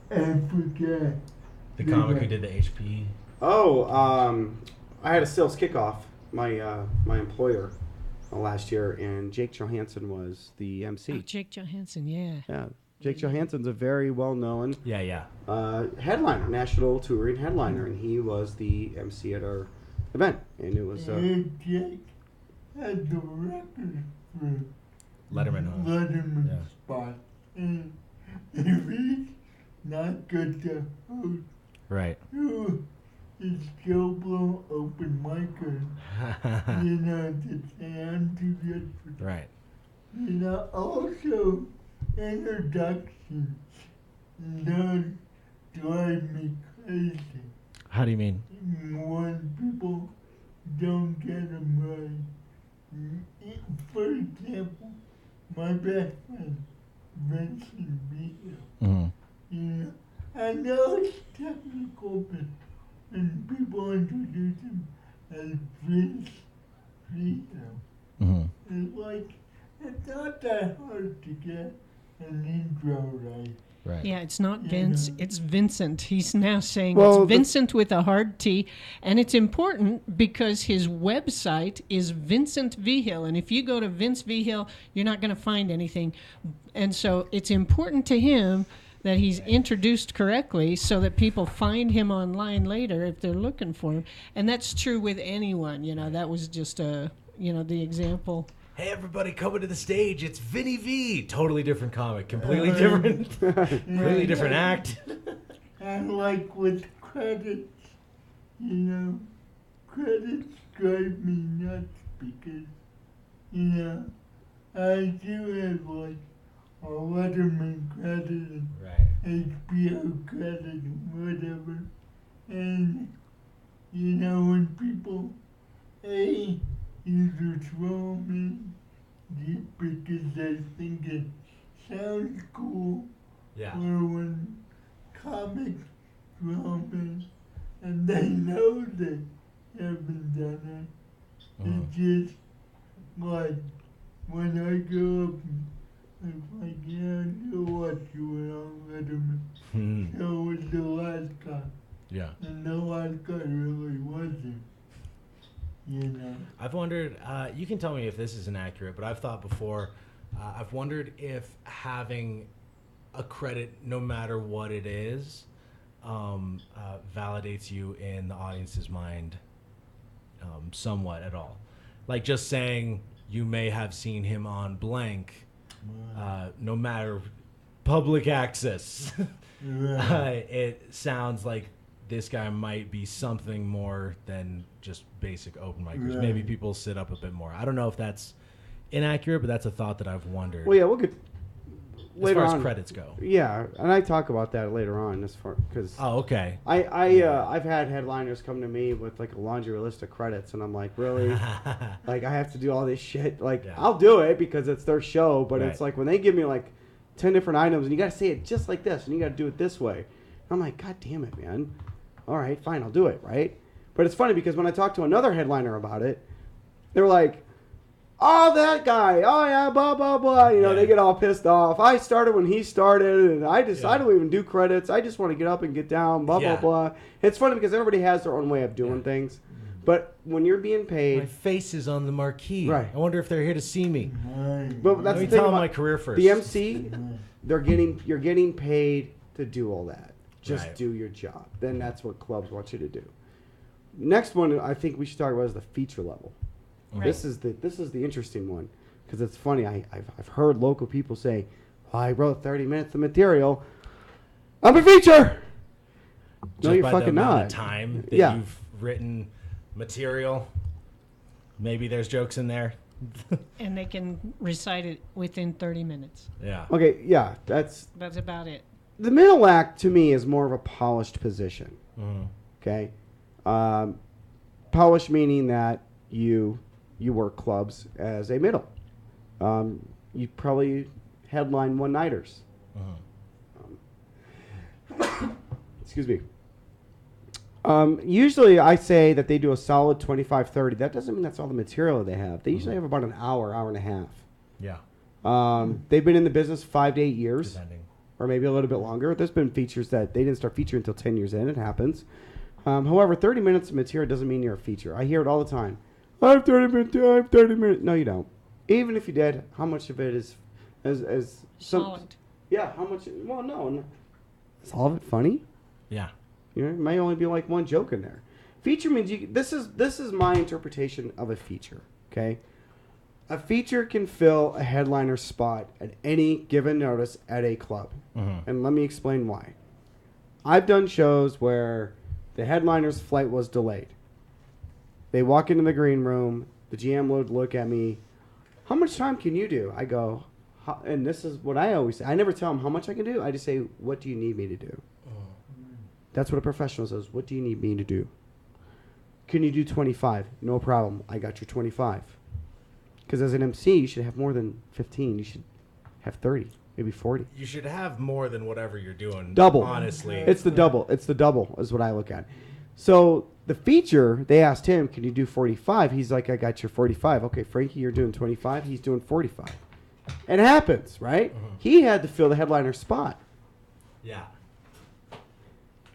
I forget. The comic who did the HP. Oh, I had a sales kickoff, my employer, last year, and Jake Johansen was the MC. Oh, Jake Johansen, yeah. Yeah. Jake Johansen's a very well-known headliner, national touring headliner, and he was the MC at our event, and it was. Jake had the record for Letterman spot, and if he's not good to host, Right. who is still open micer, to say I'm too good for that. Right. Also, introductions does drive me crazy. How do you mean? When people don't get them right. For example, my best friend, Vincent V Hill. Mm-hmm. I know it's technical, but when people introduce him as Vince V Hill, Mm-hmm. It's not that hard to get an intro right. Right. Yeah, it's not Vince, it's Vincent. He's now saying Well, it's Vincent with a hard T, and it's important because his website is Vincent V Hill, and if you go to Vince V Hill, you're not going to find anything. And so it's important to him that he's introduced correctly so that people find him online later if they're looking for him. And that's true with anyone, that was just the example. Hey, everybody, coming to the stage. It's Vinny V. Totally different comic. Completely different. Completely different act. And with credits, credits drive me nuts because, I do have a Letterman credit and HBO credit and whatever. And, when people, either throw me just because they think it sounds cool, Yeah. or when comics throw me and they know they haven't done it. It's just when I go up and I watch you on Letterman. So was the last guy. Yeah. And the last guy really wasn't. I've wondered, you can tell me if this is inaccurate, but I've thought before, I've wondered if having a credit, no matter what it is, validates you in the audience's mind somewhat at all. Like just saying you may have seen him on blank, no matter public access. It sounds like this guy might be something more than just basic open micers. Right. Maybe people sit up a bit more. I don't know if that's inaccurate, but that's a thought that I've wondered. Well, yeah, we'll get later as far on. as credits go. Yeah, and I talk about that later on as far because. Oh, okay. I've had headliners come to me with a laundry list of credits, and I'm like, really? I have to do all this shit. I'll do it because it's their show, but it's when they give me 10 different items, and you got to say it just like this, and you got to do it this way. I'm like, God damn it, man. All right, fine, I'll do it, right? But it's funny because when I talked to another headliner about it, they were like, oh, that guy, oh yeah, blah, blah, blah. They get all pissed off. I started when he started, and I don't even do credits. I just want to get up and get down, blah, blah, blah. It's funny because everybody has their own way of doing things. But when you're being paid... My face is on the marquee. Right. I wonder if they're here to see me. But that's Let me the thing tell them about my career first. The MC, you're getting paid to do all that. Just do your job. Then that's what clubs want you to do. Next one I think we should talk about is the feature level. Right. This is the interesting one because it's funny. I've heard local people say, well, I wrote 30 minutes of material. I'm a feature. Just no, you're by fucking the amount not. Of time that you've written material. Maybe there's jokes in there. And they can recite it within 30 minutes. Yeah. Okay, yeah, that's about it. The middle act to me is more of a polished position. Mm-hmm. Okay, polished meaning that you work clubs as a middle. You probably headline Onenighters. Excuse me. Usually I say that they do a solid 25-30. That doesn't mean that's all the material they have. They usually have about an hour and a half. Yeah. They've been in the business 5 to 8 years. Depending. Or maybe a little bit longer. There's been features that they didn't start featuring until 10 years in. It happens. However, 30 minutes of material doesn't mean you're a feature. I hear it all the time. I have 30 minutes. I have 30 minutes. No, you don't. Even if you did, how much of it is as solid? Yeah, how much? Well, no. Is all of it funny? Yeah. It may only be one joke in there. Feature means this is my interpretation of a feature. Okay. A feature can fill a headliner spot at any given notice at a club. Mm-hmm. And let me explain why. I've done shows where the headliner's flight was delayed. They walk into the green room. The GM would look at me. How much time can you do? I go, and this is what I always say. I never tell them how much I can do. I just say, what do you need me to do? That's what a professional says. What do you need me to do? Can you do 25? No problem. I got your 25. Because as an MC, you should have more than 15. You should have 30, maybe 40. You should have more than whatever you're doing. Double. Honestly. It's the double. It's the double is what I look at. So the feature, they asked him, can you do 45? He's like, I got your 45. Okay, Frankie, you're doing 25. He's doing 45. And it happens, right? He had to fill the headliner spot. Yeah.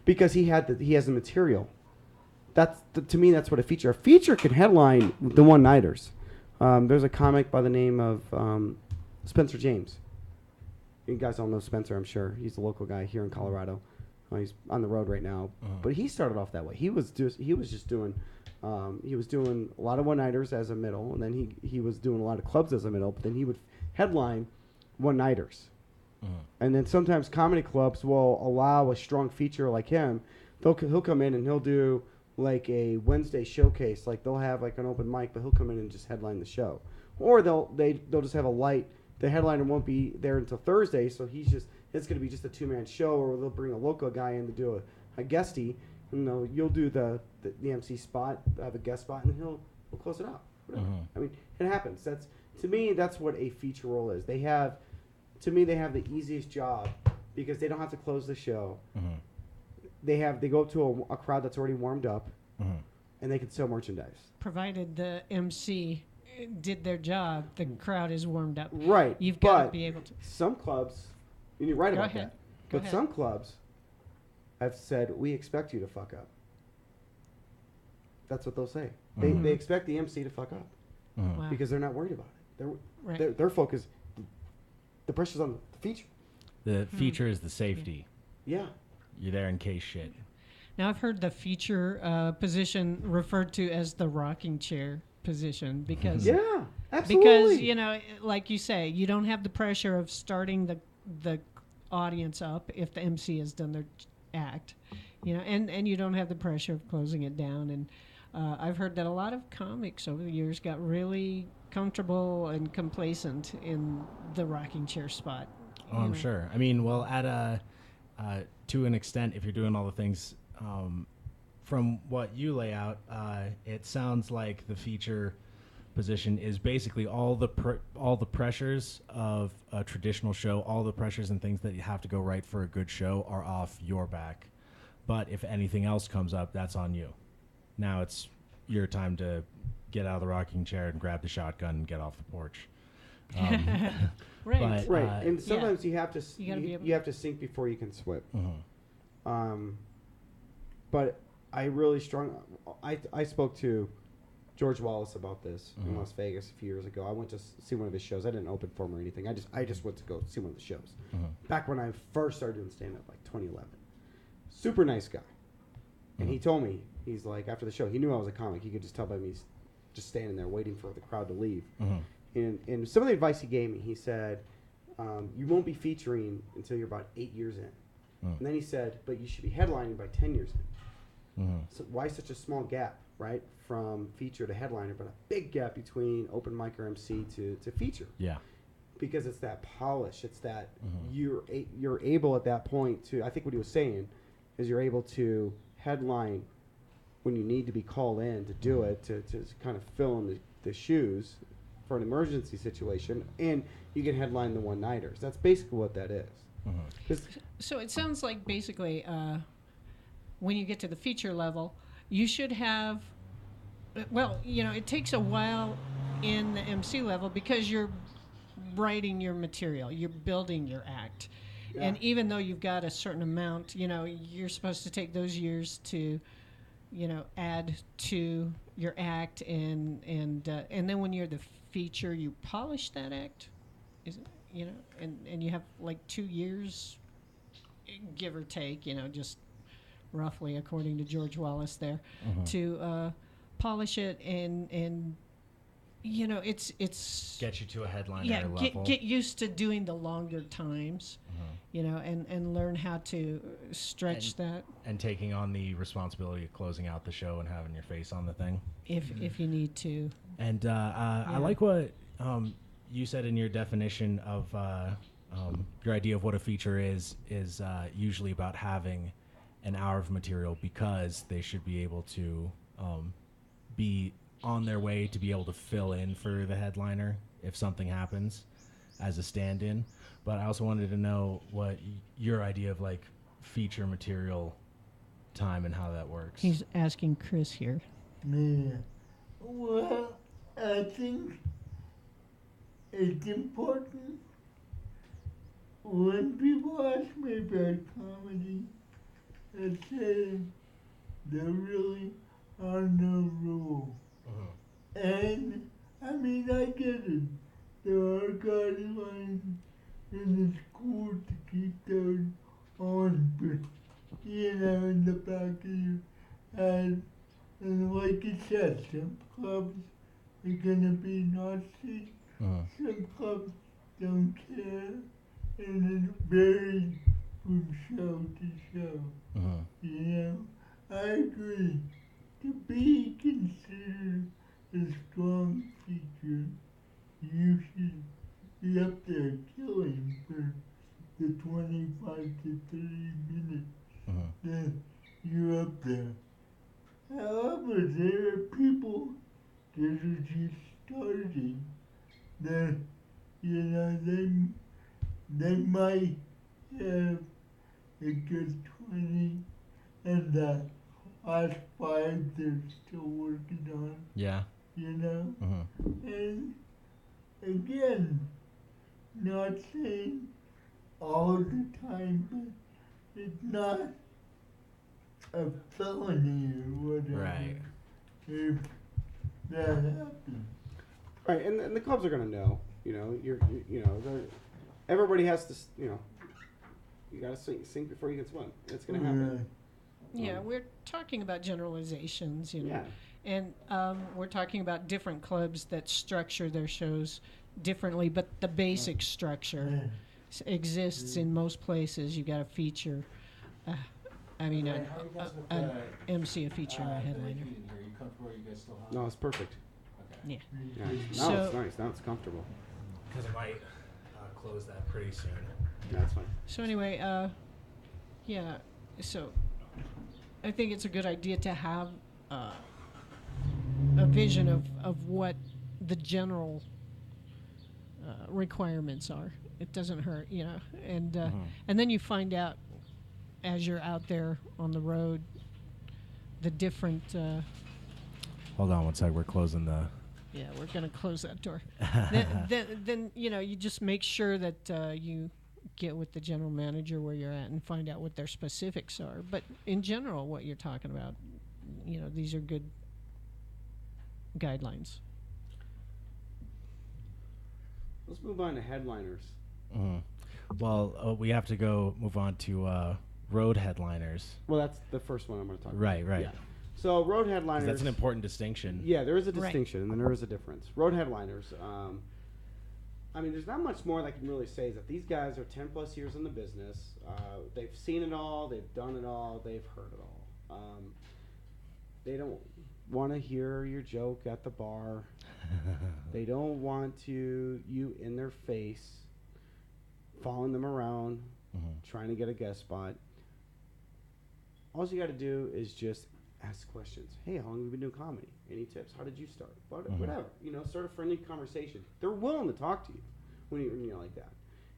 Because he has the material. To me, that's what a feature. A feature can headline the Onenighters. There's a comic by the name of Spencer James. You guys all know Spencer, I'm sure. He's a local guy here in Colorado. He's on the road right now, but he started off that way. He was doing a lot of Onenighters as a middle, and then he was doing a lot of clubs as a middle. But then he would headline Onenighters, and then sometimes comedy clubs will allow a strong feature like him. He'll come in and he'll do like a Wednesday showcase. Like they'll have like an open mic, but he'll come in and just headline the show, or they'll just have a light. The headliner won't be there until Thursday, so it's going to be just a two-man show, or they'll bring a local guy in to do a guestie. You'll do the MC spot, have a guest spot, and he'll close it out. I mean, it happens. To me, that's what a feature role is. They have the easiest job because they don't have to close the show. They go up to a crowd that's already warmed up, and they can sell merchandise. Provided the MC did their job, the crowd is warmed up. Right. You've got to be able to. Some clubs, and you're right about that. Go ahead. Some clubs have said, we expect you to fuck up. That's what they'll say. They expect the MC to fuck up Wow. because they're not worried about it. Their focus, the pressure's on the feature. The feature is the safety. Yeah. You're there in case shit. Now, I've heard the feature position referred to as the rocking chair position because yeah, absolutely. Because like you say, you don't have the pressure of starting the audience up if the MC has done their act, and you don't have the pressure of closing it down. And I've heard that a lot of comics over the years got really comfortable and complacent in the rocking chair spot. I'm sure. I mean, well, to an extent, if you're doing all the things. From what you lay out, it sounds like the feature position is basically all the pressures of a traditional show, all the pressures and things that you have to go right for a good show are off your back. But if anything else comes up, that's on you. Now it's your time to get out of the rocking chair and grab the shotgun and get off the porch. Right. Right. And sometimes you have to sink before you can swim. But I spoke to George Wallace about this in Las Vegas a few years ago. I went to see one of his shows. I didn't open for him or anything. I just went to go see one of the shows. Back when I first started doing stand-up, like 2011. Super nice guy. And he told me, he's like, after the show, he knew I was a comic. He could just tell by me just standing there waiting for the crowd to leave. And some of the advice he gave me, he said, you won't be featuring until you're about 8 years in. And then he said, but you should be headlining by 10 years in. So why such a small gap, right, from feature to headliner, but a big gap between open mic or MC to feature? Yeah. Because it's that polish. It's that you're able at that point to, I think what he was saying is you're able to headline when you need to be called in to do it, to kind of fill in the shoes for an emergency situation, and you can headline the Onenighters. That's basically what that is. So it sounds like basically when you get to the feature level, you should have, it takes a while in the MC level because you're writing your material, you're building your act. Yeah. And even though you've got a certain amount, you're supposed to take those years to, add to your act, and then when you're the feature, you polish that act, and you have like 2 years, give or take, just roughly according to George Wallace there, to polish it and it's get you to a headliner level. Get used to doing the longer times, and learn how to stretch that. And taking on the responsibility of closing out the show and having your face on the thing. If you need to. And I like what you said in your definition of your idea of what a feature is usually about having an hour of material because they should be able to be on their way to be able to fill in for the headliner if something happens as a stand-in. But I also wanted to know what your idea of like feature material time and how that works. He's asking Chris here. Yeah. Well, I think it's important when people ask me about comedy, I say there really are no rules. And, I mean, I get it. There are guidelines in the school to keep those on, but, in the back of your head, and like you said, some clubs are going to be naughty, some clubs don't care, and it varies from show to show. I agree. To be considered a strong feature, you should be up there killing for the 25 to 30 minutes that you're up there. However, there are people that are just starting that, they might have a good 20 and the last 5 they're still working on. Yeah. And again, not saying all the time, but it's not a felony or whatever. Right. If that happens. Right, and the clubs are gonna know. Everybody has to. You gotta sink before you can swim. It's gonna happen. Yeah, we're talking about generalizations, Yeah. And we're talking about different clubs that structure their shows differently, but the basic structure exists in most places. You got a feature. An MC, a feature, and a headliner. Are you comfortable? Are you guys still hot? No, it's perfect. Yeah. Now it's nice. Now it's comfortable. Because it might close that pretty soon. That's fine. So anyway, so I think it's a good idea to have a vision of what the general requirements are. It doesn't hurt, and then you find out as you're out there on the road the different. Hold on one sec. We're closing the. Yeah, we're going to close that door. then you just make sure that you get with the general manager where you're at and find out what their specifics are. But in general, what you're talking about, these are good guidelines. Let's move on to headliners. Well, we have to move on to road headliners. Well, that's the first one I'm going to talk about. Right. Yeah. So road headliners. That's an important distinction. Yeah, there is a distinction, and then there is a difference. Road headliners. There's not much more that I can really say is that these guys are 10 plus years in the business. They've seen it all. They've done it all. They've heard it all. They don't want to hear your joke at the bar. They don't want you in their face, following them around, trying to get a guest spot. All you got to do is just ask questions. Hey, how long have you been doing comedy? Any tips? How did you start? Whatever. Start a friendly conversation. They're willing to talk to you when you're like that.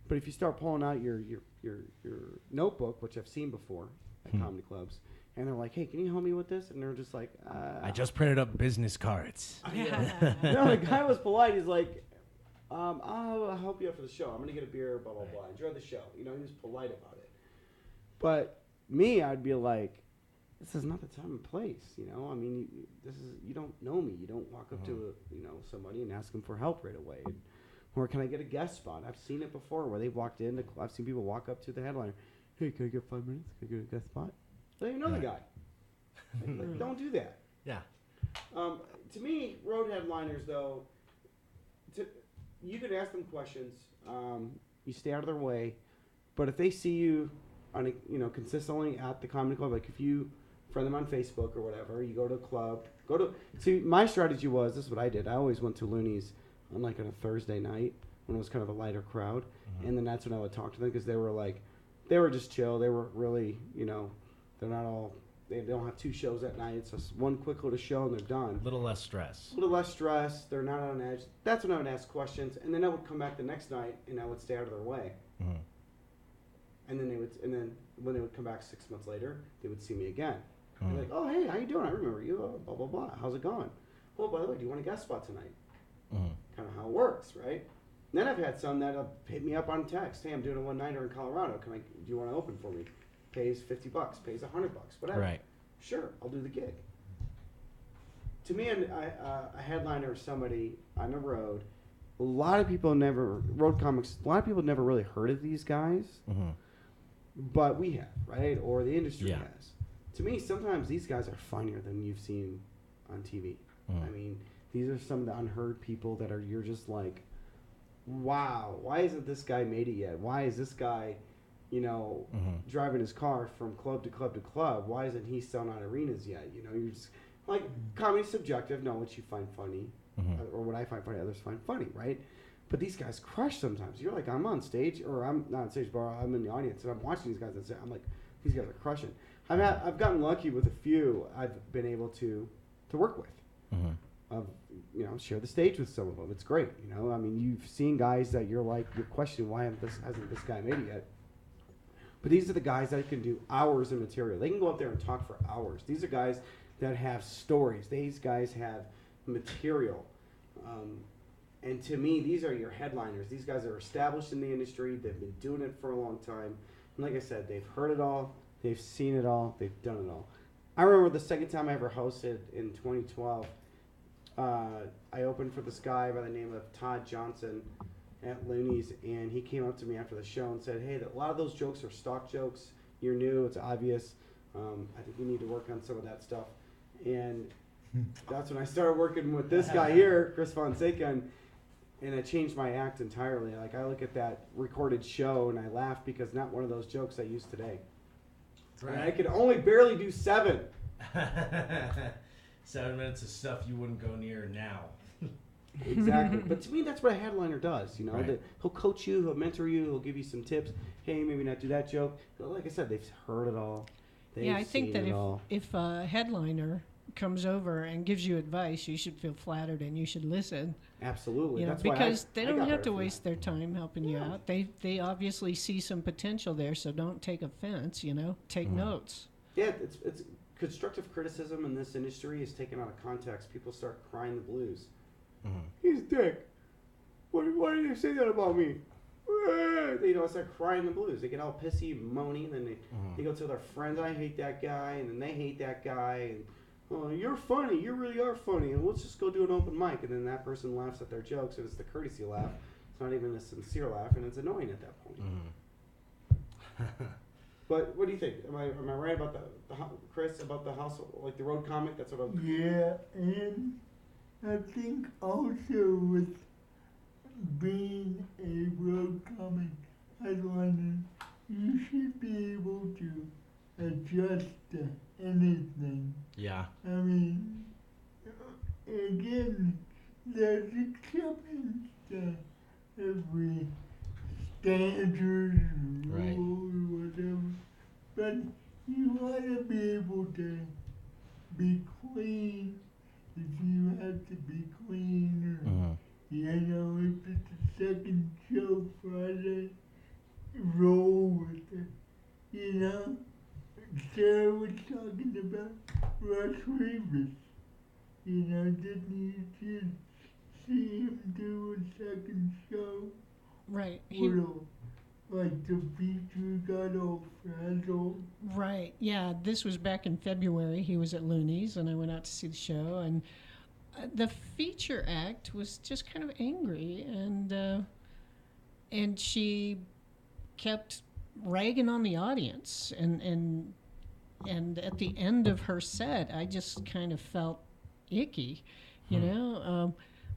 But if you start pulling out your notebook, which I've seen before at comedy clubs, and they're like, hey, can you help me with this? And they're just like, I just printed up business cards. No, the guy was polite. He's like, I'll help you out for the show. I'm going to get a beer, blah, blah, blah. Enjoy the show. He was polite about it. But me, I'd be like, this is not the time and place, you don't know me. You don't walk up to somebody and ask them for help right away. Or can I get a guest spot? I've seen it before where they've walked in. I've seen people walk up to the headliner. Hey, can I get 5 minutes? Can I get a guest spot? They don't even know the guy. Like, don't do that. Yeah. To me, road headliners, though, you could ask them questions. You stay out of their way, but if they see you on consistently at the comedy club, like if you friend them on Facebook or whatever, you go to a club, see, my strategy was, this is what I did. I always went to Looney's on a Thursday night when it was kind of a lighter crowd, and then that's when I would talk to them because they were just chill. They were really, they're not all, they don't have 2 shows that night. It's just one quick little show and they're done. A little less stress. They're not on edge. That's when I would ask questions, and then I would come back the next night and I would stay out of their way. Mm-hmm. And then when they would come back 6 months later, they would see me again. Mm-hmm. Like, oh, hey, how you doing? I remember you. Blah, blah, blah. How's it going? Well, by the way, do you want a guest spot tonight? Mm-hmm. Kind of how it works, right? And then I've had some that hit me up on text. Hey, I'm doing a one-nighter in Colorado. Do you want to open for me? Pays $50, pays $100, whatever. Right. Sure, I'll do the gig. To me, a headliner is somebody on the road. A lot of people road comics, a lot of people never really heard of these guys. Mm-hmm. But we have, right? Or the industry has. To me, sometimes these guys are funnier than you've seen on TV. Mm-hmm. I mean, these are some of the unheard people that you're just like, wow, why isn't this guy made it yet? Why is this guy, driving his car from club to club to club? Why isn't he selling out arenas yet? You're just like, comedy's subjective. Know what you find funny, or what I find funny, others find funny, right? But these guys crush sometimes. You're like, I'm on stage, or I'm not on stage, but I'm in the audience, and I'm watching these guys. I'm like, these guys are crushing. I've gotten lucky with a few I've been able to work with. Mm-hmm. Share the stage with some of them. It's great. I mean, you've seen guys that you're questioning why hasn't this guy made it yet. But these are the guys that can do hours of material. They can go up there and talk for hours. These are guys that have stories. These guys have material. And to me, these are your headliners. These guys are established in the industry. They've been doing it for a long time. And like I said, they've heard it all. They've seen it all. They've done it all. I remember the second time I ever hosted in 2012, I opened for this guy by the name of Todd Johnson at Looney's, and he came up to me after the show and said, hey, a lot of those jokes are stock jokes. You're new. It's obvious. I think you need to work on some of that stuff. And that's when I started working with this guy here, Chris Fonseca, and I changed my act entirely. Like, I look at that recorded show and I laugh because not one of those jokes I use today. Right. And I could only barely do 7. 7 minutes of stuff you wouldn't go near now. Exactly. But to me, that's what a headliner does. Right. He'll coach you, he'll mentor you, he'll give you some tips. Hey, maybe not do that joke. But like I said, they've heard it all. I think that if a headliner comes over and gives you advice, you should feel flattered and you should listen. Absolutely. That's because they don't have to waste their time helping you out. They obviously see some potential there, so don't take offense. Take notes. Yeah, it's constructive criticism in this industry is taken out of context. People start crying the blues. Mm-hmm. He's a dick. Why did you say that about me? They start crying the blues. They get all pissy, moany, and then they go to their friends. I hate that guy, and then they hate that guy, and oh, you're funny. You really are funny, and let's just go do an open mic. And then that person laughs at their jokes, and it's the courtesy laugh. It's not even a sincere laugh, and it's annoying at that point. Mm-hmm. But what do you think? Am I right about Chris, about the house, like the road comic? That's what I was. Yeah, and I think also with being a road comic headliner, you should be able to adjust to anything. Yeah. I mean, again, there's exceptions to every standard rule or whatever, but you want to be able to be clean if you have to be clean, or if it's a second show Friday, roll with it. Sara was talking about Russ Rivers. Didn't you just see him do a second show? Right. Like the feature got all frazzled. Right. Yeah, this was back in February. He was at Looney's, and I went out to see the show, and the feature act was just kind of angry, and she kept ragging on the audience, and at the end of her set, I just kind of felt icky,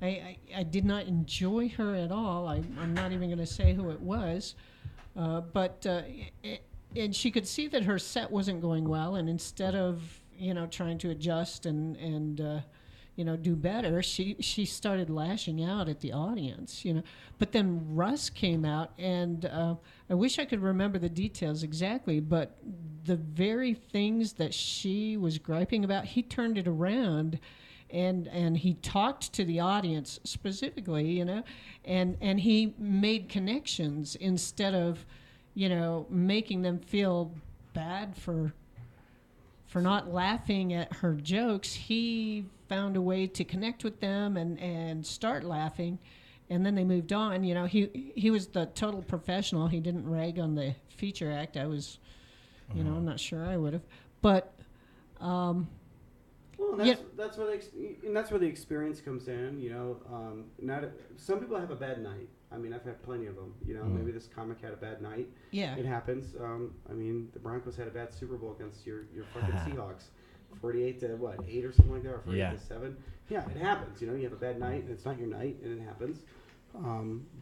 I did not enjoy her at all. I'm not even going to say who it was, and she could see that her set wasn't going well, and instead of trying to adjust and do better, she started lashing out at the audience, But then Russ came out, and I wish I could remember the details exactly, but the very things that she was griping about, he turned it around, and he talked to the audience specifically, and he made connections instead of, making them feel bad for not laughing at her jokes. He found a way to connect with them and start laughing, and then they moved on. He was the total professional. He didn't rag on the feature act. I was, I'm not sure I would have, but. Well, that's where the experience comes in. Some people have a bad night. I mean, I've had plenty of them. Maybe this comic had a bad night. Yeah, it happens. The Broncos had a bad Super Bowl against your fucking Seahawks, 48 to 8 or something like that, or 48 to 7. Yeah, it happens. You have a bad night, and it's not your night, and it happens.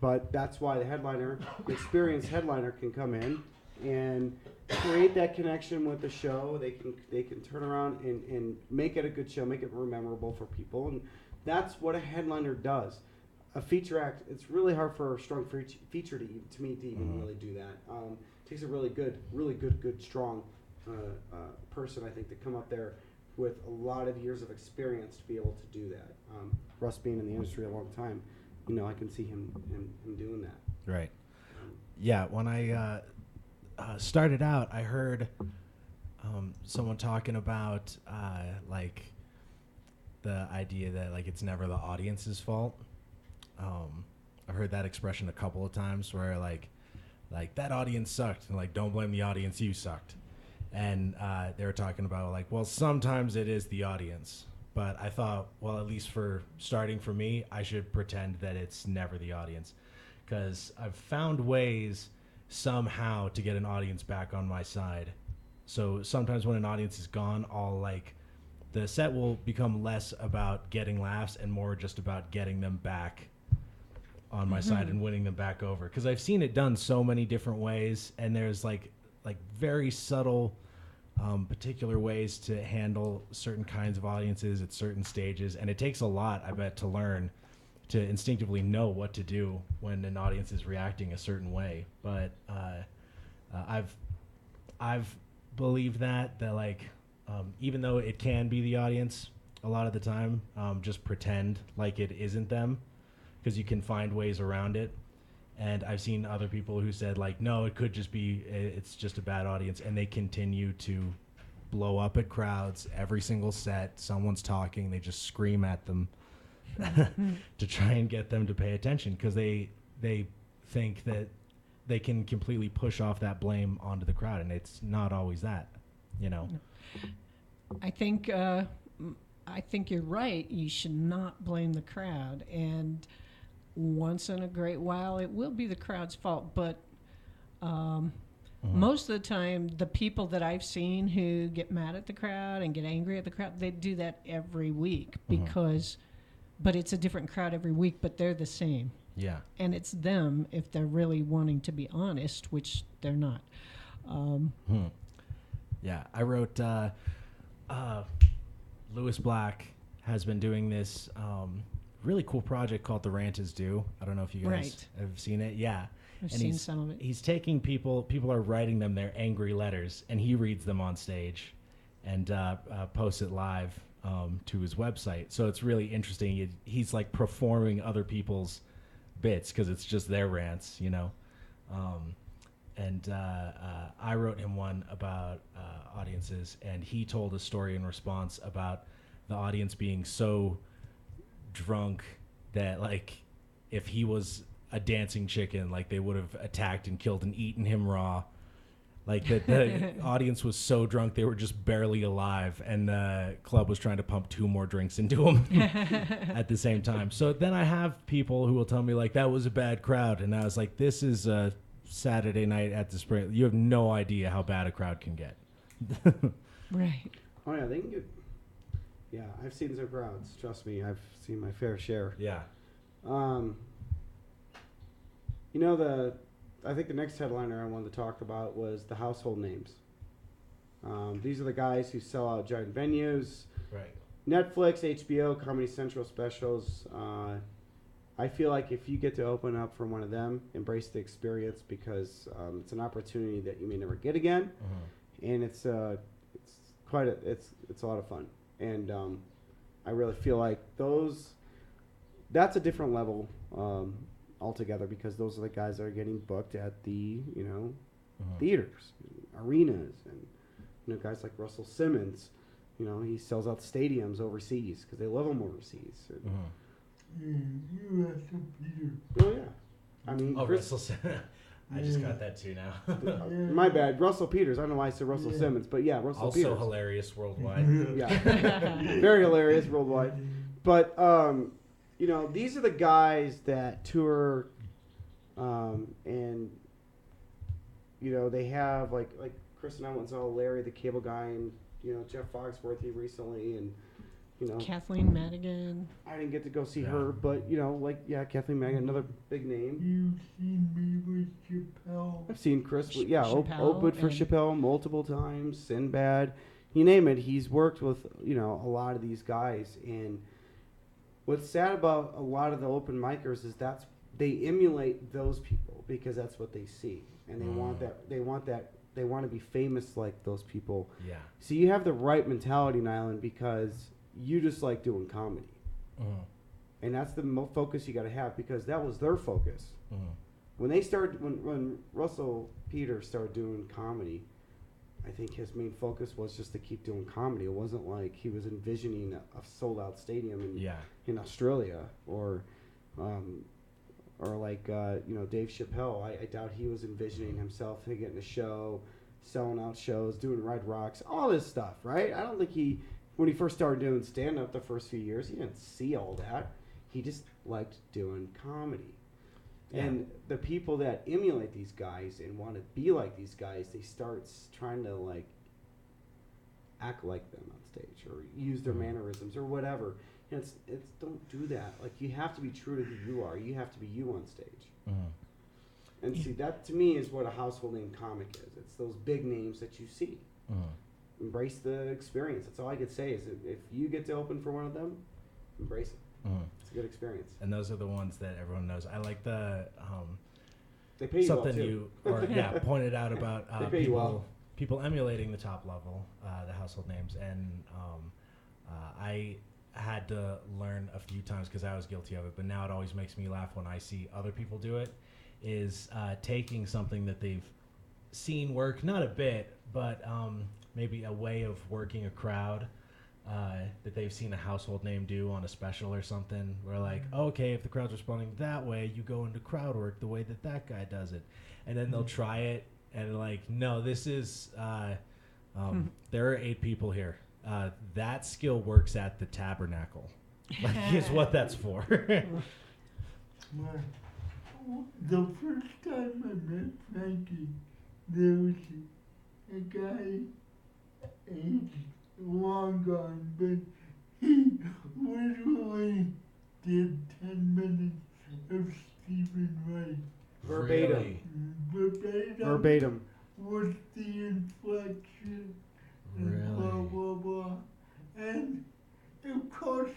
But that's why the experienced headliner, can come in and create that connection with the show. They can turn around and make it a good show, make it memorable for people, and that's what a headliner does. A feature act, it's really hard for a strong feature to even really do that. It takes a really good, strong person, I think, to come up there with a lot of years of experience to be able to do that. Russ being in the industry a long time, I can see him doing that. Right. Yeah, when I started out, I heard someone talking about the idea that it's never the audience's fault. I've heard that expression a couple of times where like that audience sucked, and don't blame the audience, you sucked. And they were talking about well, sometimes it is the audience, but I thought, well, at least for me, I should pretend that it's never the audience, because I've found ways somehow to get an audience back on my side. So sometimes when an audience is gone, the set will become less about getting laughs and more just about getting them back on my side and winning them back over. Because I've seen it done so many different ways, and there's very subtle, particular ways to handle certain kinds of audiences at certain stages, and it takes a lot, I bet, to learn to instinctively know what to do when an audience is reacting a certain way. But I've believed that even though it can be the audience a lot of the time, just pretend like it isn't them, because you can find ways around it. And I've seen other people who said no, it could just be, it's just a bad audience, and they continue to blow up at crowds every single set. Someone's talking, they just scream at them to try and get them to pay attention, because they think that they can completely push off that blame onto the crowd, and it's not always that, I think you're right. You should not blame the crowd, and once in a great while it will be the crowd's fault, but most of the time the people that I've seen who get mad at the crowd and get angry at the crowd, they do that every week, but it's a different crowd every week, but they're the same. Yeah. And it's them if they're really wanting to be honest, which they're not. Yeah, I wrote Lewis Black has been doing this really cool project called The Rant Is Due. I don't know if you guys have seen it. Yeah. I've seen some of it. He's taking people are writing them their angry letters, and he reads them on stage and posts it live to his website. So it's really interesting. He's performing other people's bits because it's just their rants, And I wrote him one about audiences, and he told a story in response about the audience being so drunk that if he was a dancing chicken, they would have attacked and killed and eaten him raw. The audience was so drunk they were just barely alive, and the club was trying to pump 2 more drinks into them at the same time. So then I have people who will tell me that was a bad crowd, and I was like, this is a Saturday night at the Spring. You have no idea how bad a crowd can get. Right. Oh yeah, they can get. Yeah, I've seen some crowds. Trust me, I've seen my fair share. Yeah. I think the next headliner I wanted to talk about was the household names. These are the guys who sell out giant venues. Right. Netflix, HBO, Comedy Central specials. I feel like if you get to open up for one of them, embrace the experience because it's an opportunity that you may never get again, and it's a lot of fun. And I really feel like that's a different level altogether because those are the guys that are getting booked at the theaters, arenas, and guys like Russell Simmons. He sells out stadiums overseas because they love him overseas. Russell Peters. Oh yeah, I mean. Russell Simmons. I just got that too now. My bad, Russel Peters. I don't know why I said Russell Simmons, but yeah, Russell Peters. Also hilarious worldwide. Yeah, very hilarious worldwide. But these are the guys that tour, and they have like Chris and I went and saw Larry the Cable Guy and Jeff Foxworthy recently and. Kathleen Madigan. I didn't get to go see her, but Kathleen Madigan, another big name. You've seen me with Chappelle. I've seen Chris, Chappelle opened for Chappelle multiple times. Sinbad, you name it. He's worked with a lot of these guys, and what's sad about a lot of the open micers is they emulate those people because that's what they see, and they want that. They want to be famous like those people. Yeah. So you have the right mentality, Nyland, because you just like doing comedy. And that's the focus you got to have because that was their focus. When Russell Peters started doing comedy, I think his main focus was just to keep doing comedy. It wasn't like he was envisioning a sold out stadium in Australia or like Dave Chappelle. I doubt he was envisioning himself getting a show, selling out shows, doing Red Rocks, all this stuff, right? I don't think when he first started doing stand-up the first few years, he didn't see all that. He just liked doing comedy. Yeah. And the people that emulate these guys and want to be like these guys, they start trying to act like them on stage or use their mannerisms or whatever. And it's don't do that. Like, you have to be true to who you are. You have to be you on stage. And see, that to me is what a household name comic is. It's those big names that you see. Embrace the experience. That's all I could say is if you get to open for one of them, embrace it. It's a good experience. And those are the ones that everyone knows. I like the they pay you something well too. you pointed out about they pay you well. People emulating the top level, the household names, and I had to learn a few times because I was guilty of it, but now it always makes me laugh when I see other people do it. Is taking something that they've seen work, not a bit, but maybe a way of working a crowd that they've seen a household name do on a special or something. We're like, okay, if the crowd's responding that way, you go into crowd work the way that guy does it. And then they'll try it, and no, this is, there are 8 people here. That skill works at the tabernacle. Is what that's for. The first time I met Frankie, there was a guy, he's long gone, but he literally did 10 minutes of Stephen Wright. Verbatim. Really? Verbatim. With the inflection and blah, blah, blah. And, of course,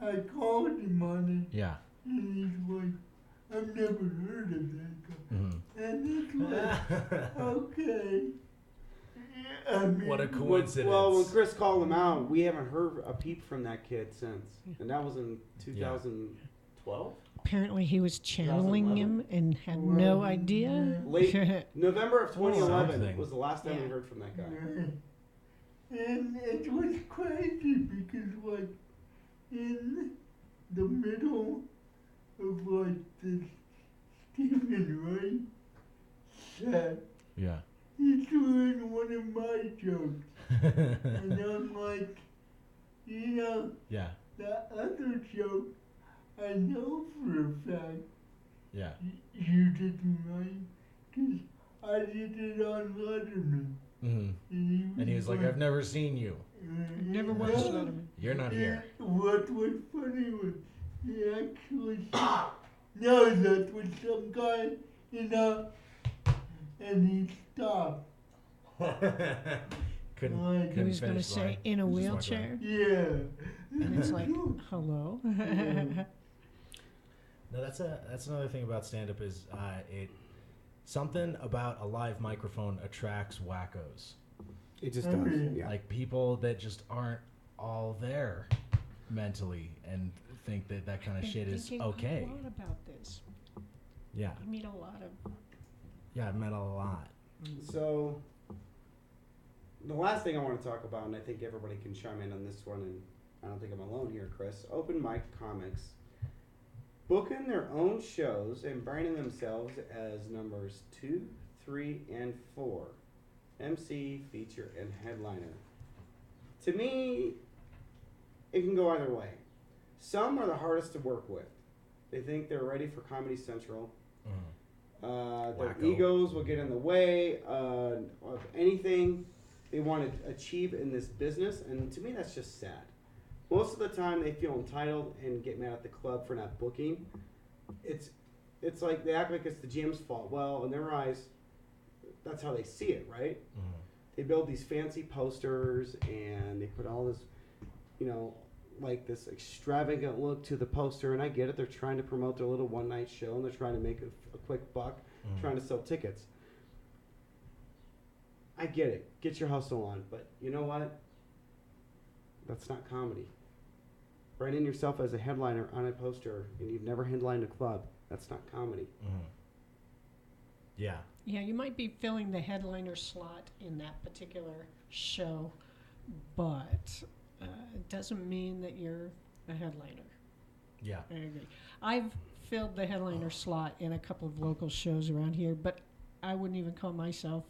I called him on it. Yeah. And he's like, I've never heard of that guy. And it's like, okay. I mean, What a coincidence. Well, when Chris called him out, we haven't heard a peep from that kid since. And that was in 2012? Apparently he was channeling him and had no idea. Late November of 2011 was the last time we heard from that guy. And it was crazy because, like, in the middle of, like, this Stephen Wright set, he's doing one of my jokes. And I'm like, that other joke, I know for a fact you didn't write, because I did it on Letterman. Mm-hmm. And he was like, I've never seen you. Never watched Letterman. You're not here. What was funny was he actually said, no, that was some guy, and he stopped. couldn't he was going to say, in a wheelchair? Yeah. And it's like, hello? No, that's another thing about stand-up is something about a live microphone attracts wackos. It just does. Yeah. Like people that just aren't all there mentally and think that kind of shit is okay. A lot about this. Yeah. I meet a lot of. Yeah, I've met a lot. So, the last thing I want to talk about, and I think everybody can chime in on this one, and I don't think I'm alone here, Chris. Open mic comics booking their own shows and branding themselves as numbers 2, 3, and 4. MC, feature, and headliner. To me, it can go either way. Some are the hardest to work with. They think they're ready for Comedy Central. Their egos will get in the way of anything they want to achieve in this business, and to me that's just sad. Most of the time they feel entitled and get mad at the club for not booking. It's like they act like it's the GM's fault. Well, in their eyes, that's how they see it, right? They build these fancy posters and they put all this, like this extravagant look to the poster, and I get it. They're trying to promote their little one-night show, and they're trying to make a quick buck, trying to sell tickets. I get it. Get your hustle on. But you know what? That's not comedy. Branding yourself as a headliner on a poster and you've never headlined a club, that's not comedy. Yeah. Yeah, you might be filling the headliner slot in that particular show, but it doesn't mean that you're a headliner. Yeah. I agree. I've filled the headliner slot in a couple of local shows around here, but I wouldn't even call myself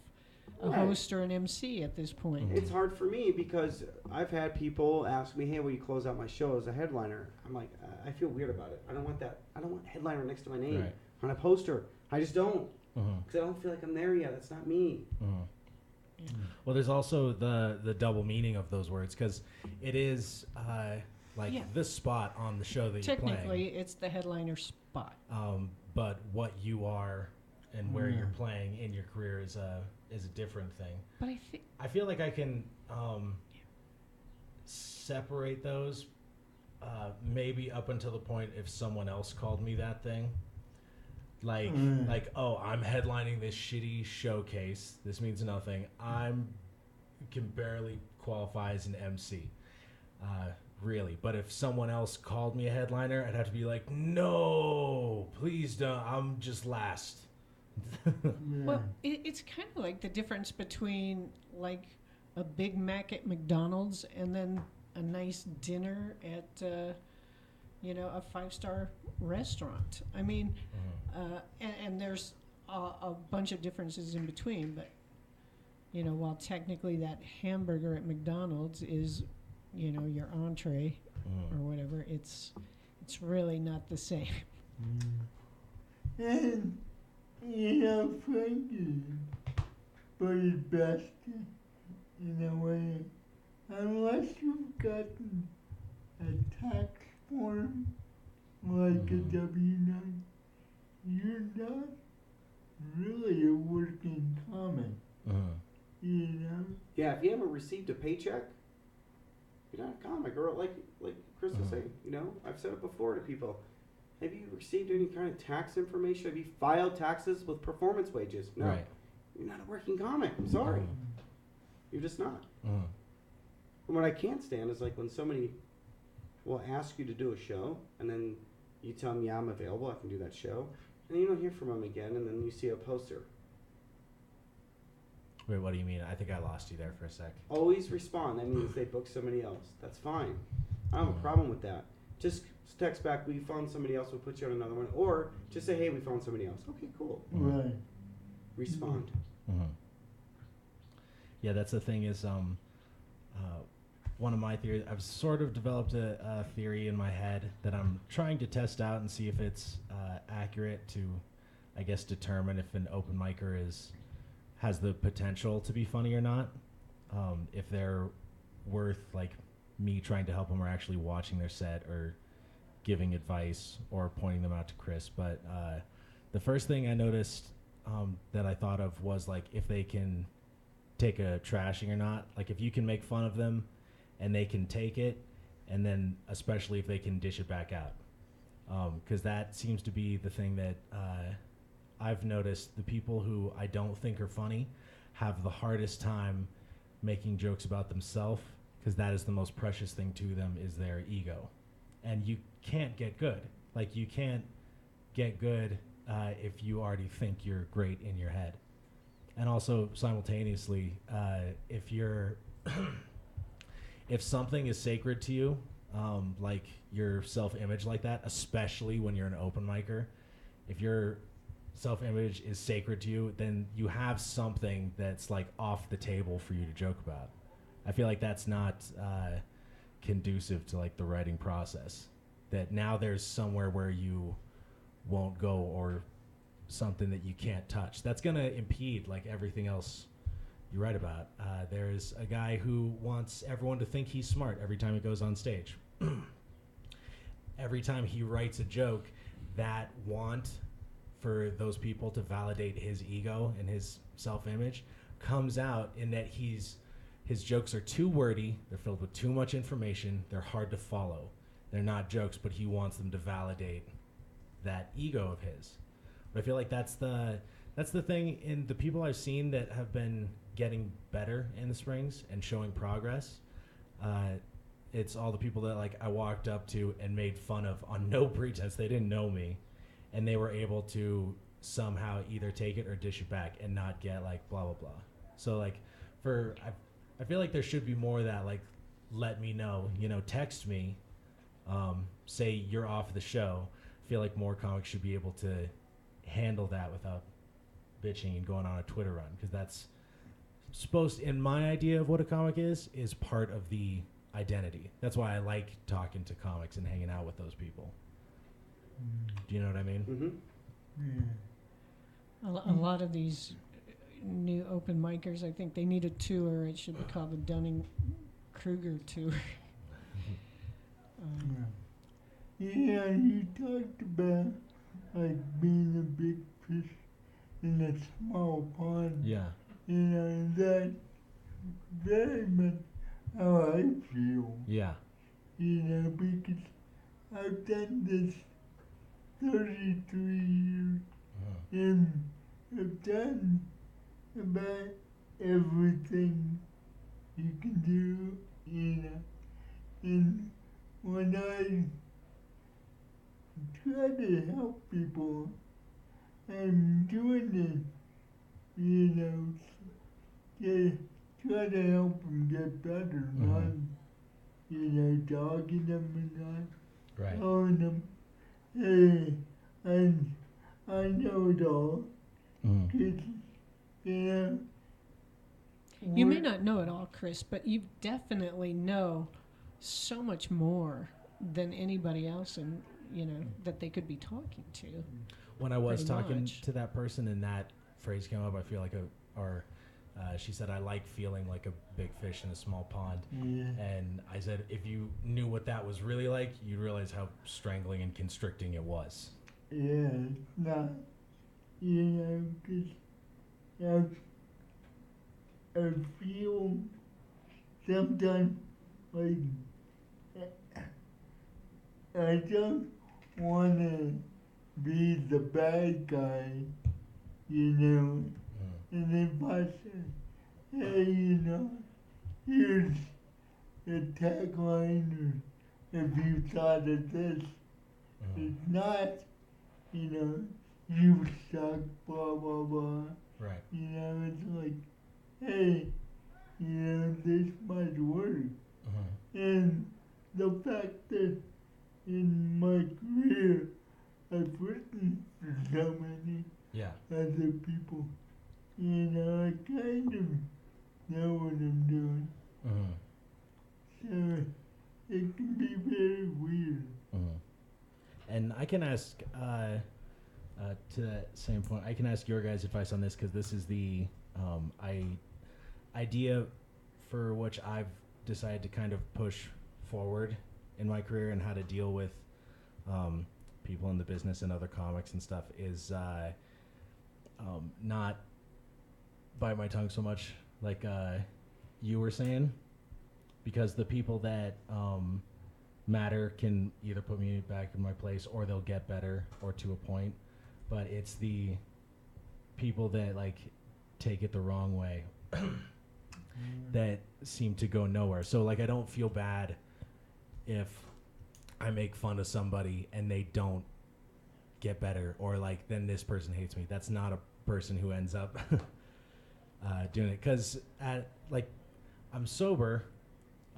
a host or an MC at this point. It's hard for me because I've had people ask me, hey, will you close out my show as a headliner? I'm like, I feel weird about it. I don't want that. I don't want headliner next to my name on a poster. I just don't. Because I don't feel like I'm there yet. That's not me. Well, there's also the double meaning of those words because it is the spot on the show that you're playing. Technically, it's the headliner spot. But what you are and where you're playing in your career is a different thing. But I feel like I can separate those maybe up until the point if someone else called me that thing. Like, oh, I'm headlining this shitty showcase. This means nothing. Can barely qualify as an MC, really. But if someone else called me a headliner, I'd have to be like, no, please don't. I'm just last. Well, it's kind of like the difference between like a Big Mac at McDonald's and then a nice dinner at a 5-star restaurant. I mean, and there's a bunch of differences in between, but while technically that hamburger at McDonald's is your entree or whatever, it's really not the same. And Frankie, but his best in a way, unless you've gotten a tax form like a W-9, you're not really a working comic. Yeah, if you haven't received a paycheck, you're not a comic. Or like Chris was saying, I've said it before to people. Have you received any kind of tax information? Have you filed taxes with performance wages? No. Right. You're not a working comic. I'm sorry. You're just not. And what I can't stand is like when somebody will ask you to do a show and then you tell them, yeah, I'm available, I can do that show. And then you don't hear from them again and then you see a poster. Wait, what do you mean? I think I lost you there for a sec. Always respond. That means they book somebody else. That's fine. I don't have a problem with that. Just text back, we found somebody else, we'll put you on another one. Or just say, hey, we found somebody else. Okay, cool. Right. Respond. Yeah, that's the thing is one of my theories, I've sort of developed a theory in my head that I'm trying to test out and see if it's accurate to, I guess, determine if an open micer has the potential to be funny or not. If they're worth like me trying to help them or actually watching their set or giving advice or pointing them out to Chris. But the first thing I noticed that I thought of was like if they can take a trashing or not. Like if you can make fun of them and they can take it, and then especially if they can dish it back out. Because that seems to be the thing that I've noticed. The people who I don't think are funny have the hardest time making jokes about themselves, because that is the most precious thing to them, is their ego. And you can't get good. Like you can't get good if you already think you're great in your head. And also simultaneously, if you're if something is sacred to you, like your self-image like that, especially when you're an open micer, if your self-image is sacred to you, then you have something that's like off the table for you to joke about. I feel like that's not conducive to like the writing process. That now there's somewhere where you won't go, or something that you can't touch. That's going to impede like everything else you write about. There's a guy who wants everyone to think he's smart every time he goes on stage. Every time he writes a joke, that want for those people to validate his ego and his self-image comes out in that his jokes are too wordy, they're filled with too much information, they're hard to follow. They're not jokes, but he wants them to validate that ego of his. But I feel like that's the thing in the people I've seen that have been getting better in the Springs and showing progress. It's all the people that like I walked up to and made fun of on no pretense. They didn't know me, and they were able to somehow either take it or dish it back and not get like blah blah blah. So like I feel like there should be more of that. Like, let me know, text me, say you're off the show. I feel like more comics should be able to handle that without bitching and going on a Twitter run, because that's supposed, in my idea of what a comic is part of the identity. That's why I like talking to comics and hanging out with those people. Do you know what I mean? Yeah. A lot of these new open micers, I think they need a tour. It should be called the Dunning-Kruger tour. Yeah, you talked about like being a big fish in a small pond. Yeah. That's very much how I feel. Yeah. Because I've done this 33 years and I've done about everything you can do, and when I try to help people, I'm doing it, to try to help them get better, not, dogging them and not telling them, hey, I know it all. You may not know it all, Chris, but you definitely know so much more than anybody else, and that they could be talking to. When I was talking to that person and that phrase came up, I feel like she said, I like feeling like a big fish in a small pond. Yeah. And I said, if you knew what that was really like, you'd realize how strangling and constricting it was. Yeah, it's not, because I feel sometimes like I don't want to be the bad guy, And if I say, hey, here's a tagline, or if you thought of this, it's not, you suck, blah, blah, blah. Right. It's like, hey, this might work. And the fact that in my career, I've written for so many other people, I kind of know what I'm doing. So it can be very weird. And I can ask, to that same point, I can ask your guys' advice on this, because this is the Idea for which I've decided to kind of push forward in my career and how to deal with people in the business and other comics and stuff is not bite my tongue so much like you were saying, because the people that matter can either put me back in my place or they'll get better or to a point, but it's the people that like take it the wrong way that seem to go nowhere. So like I don't feel bad if I make fun of somebody and they don't get better, or like then this person hates me. That's not a person who ends up doing it, because like I'm sober.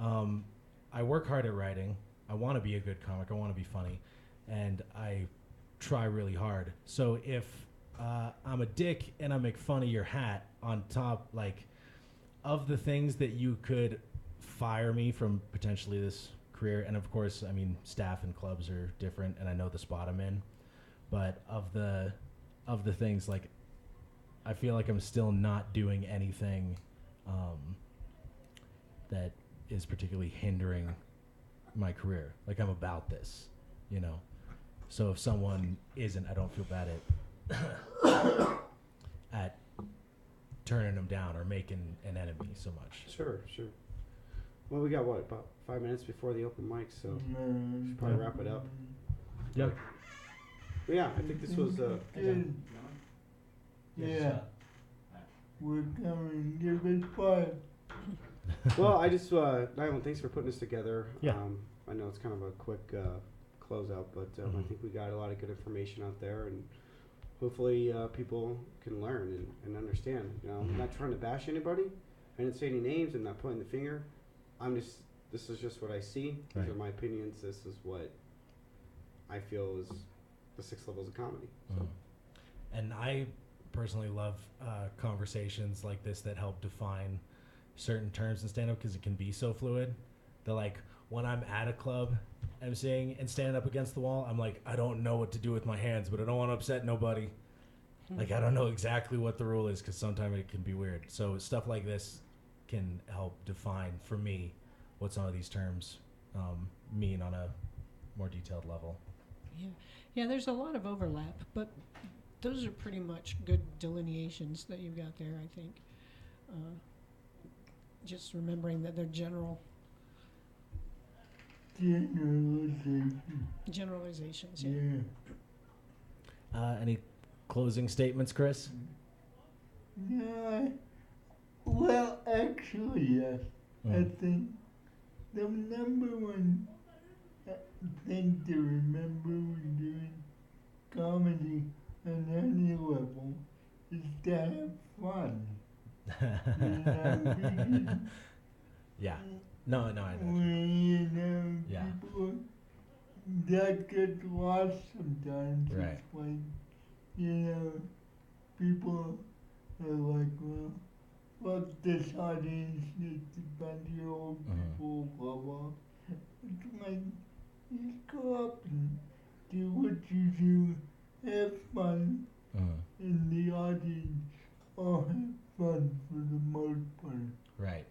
I work hard at writing. I want to be a good comic. I want to be funny, and I try really hard. So if I'm a dick and I make fun of your hat on top, like, of the things that you could fire me from potentially this career, and of course, I mean, staff and clubs are different, and I know the spot I'm in, but of the things, like, I feel like I'm still not doing anything that is particularly hindering my career. Like, I'm about this, you know? So if someone isn't, I don't feel bad at turning them down or making an enemy so much. Sure. Well, we got, about 5 minutes before the open mic, so we should probably wrap it up. Yep. But yeah, I think this was... Yeah. We're coming. Give it 5. Well, I just, Nyland, thanks for putting this together. Yeah. I know it's kind of a quick closeout, but I think we got a lot of good information out there, and hopefully people can learn and understand. You know, I'm not trying to bash anybody. I didn't say any names. I'm not pointing the finger. This is just what I see. These are my opinions. This is what I feel is the 6 levels of comedy. So. And I personally love conversations like this that help define certain terms in stand-up, because it can be so fluid that, like, when I'm at a club emceeing and standing up against the wall, I'm like, I don't know what to do with my hands, but I don't want to upset nobody. Like, I don't know exactly what the rule is, because sometimes it can be weird. So stuff like this can help define for me what some of these terms mean on a more detailed level. Yeah, there's a lot of overlap, but those are pretty much good delineations that you've got there, I think. Just remembering that they're generalizations. Yeah. Any closing statements, Chris? Yeah. Well, actually, yes. I think the number one thing to remember when doing comedy on any level is to have fun. Yeah. No, I know. When, people that get lost sometimes. Right. It's like, people are like, well, fuck this audience, it's a bunch of old people, blah, blah. It's like, just go up and do what you do, have fun, and the audience all have fun for the most part. Right.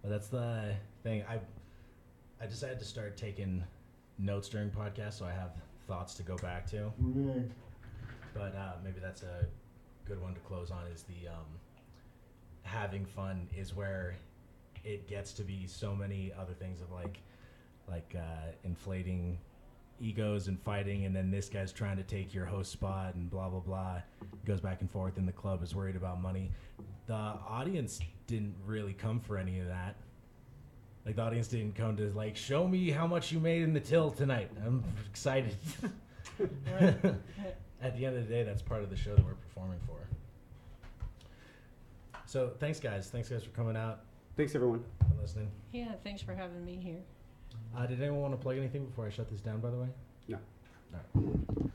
Well, that's the thing. I decided to start taking notes during podcasts, so I have thoughts to go back to. Right. But maybe that's a good one to close on, is the having fun is where it gets to be so many other things of like inflating egos and fighting, and then this guy's trying to take your host spot and blah, blah, blah. It goes back and forth, and the club is worried about money. The audience didn't really come for any of that. Like, the audience didn't come to, like, show me how much you made in the till tonight. I'm excited. At the end of the day, that's part of the show that we're performing for. So thanks, guys. Thanks, guys, for coming out. Thanks, everyone. And listening. Yeah, thanks for having me here. Did anyone want to plug anything before I shut this down, by the way? No. All right.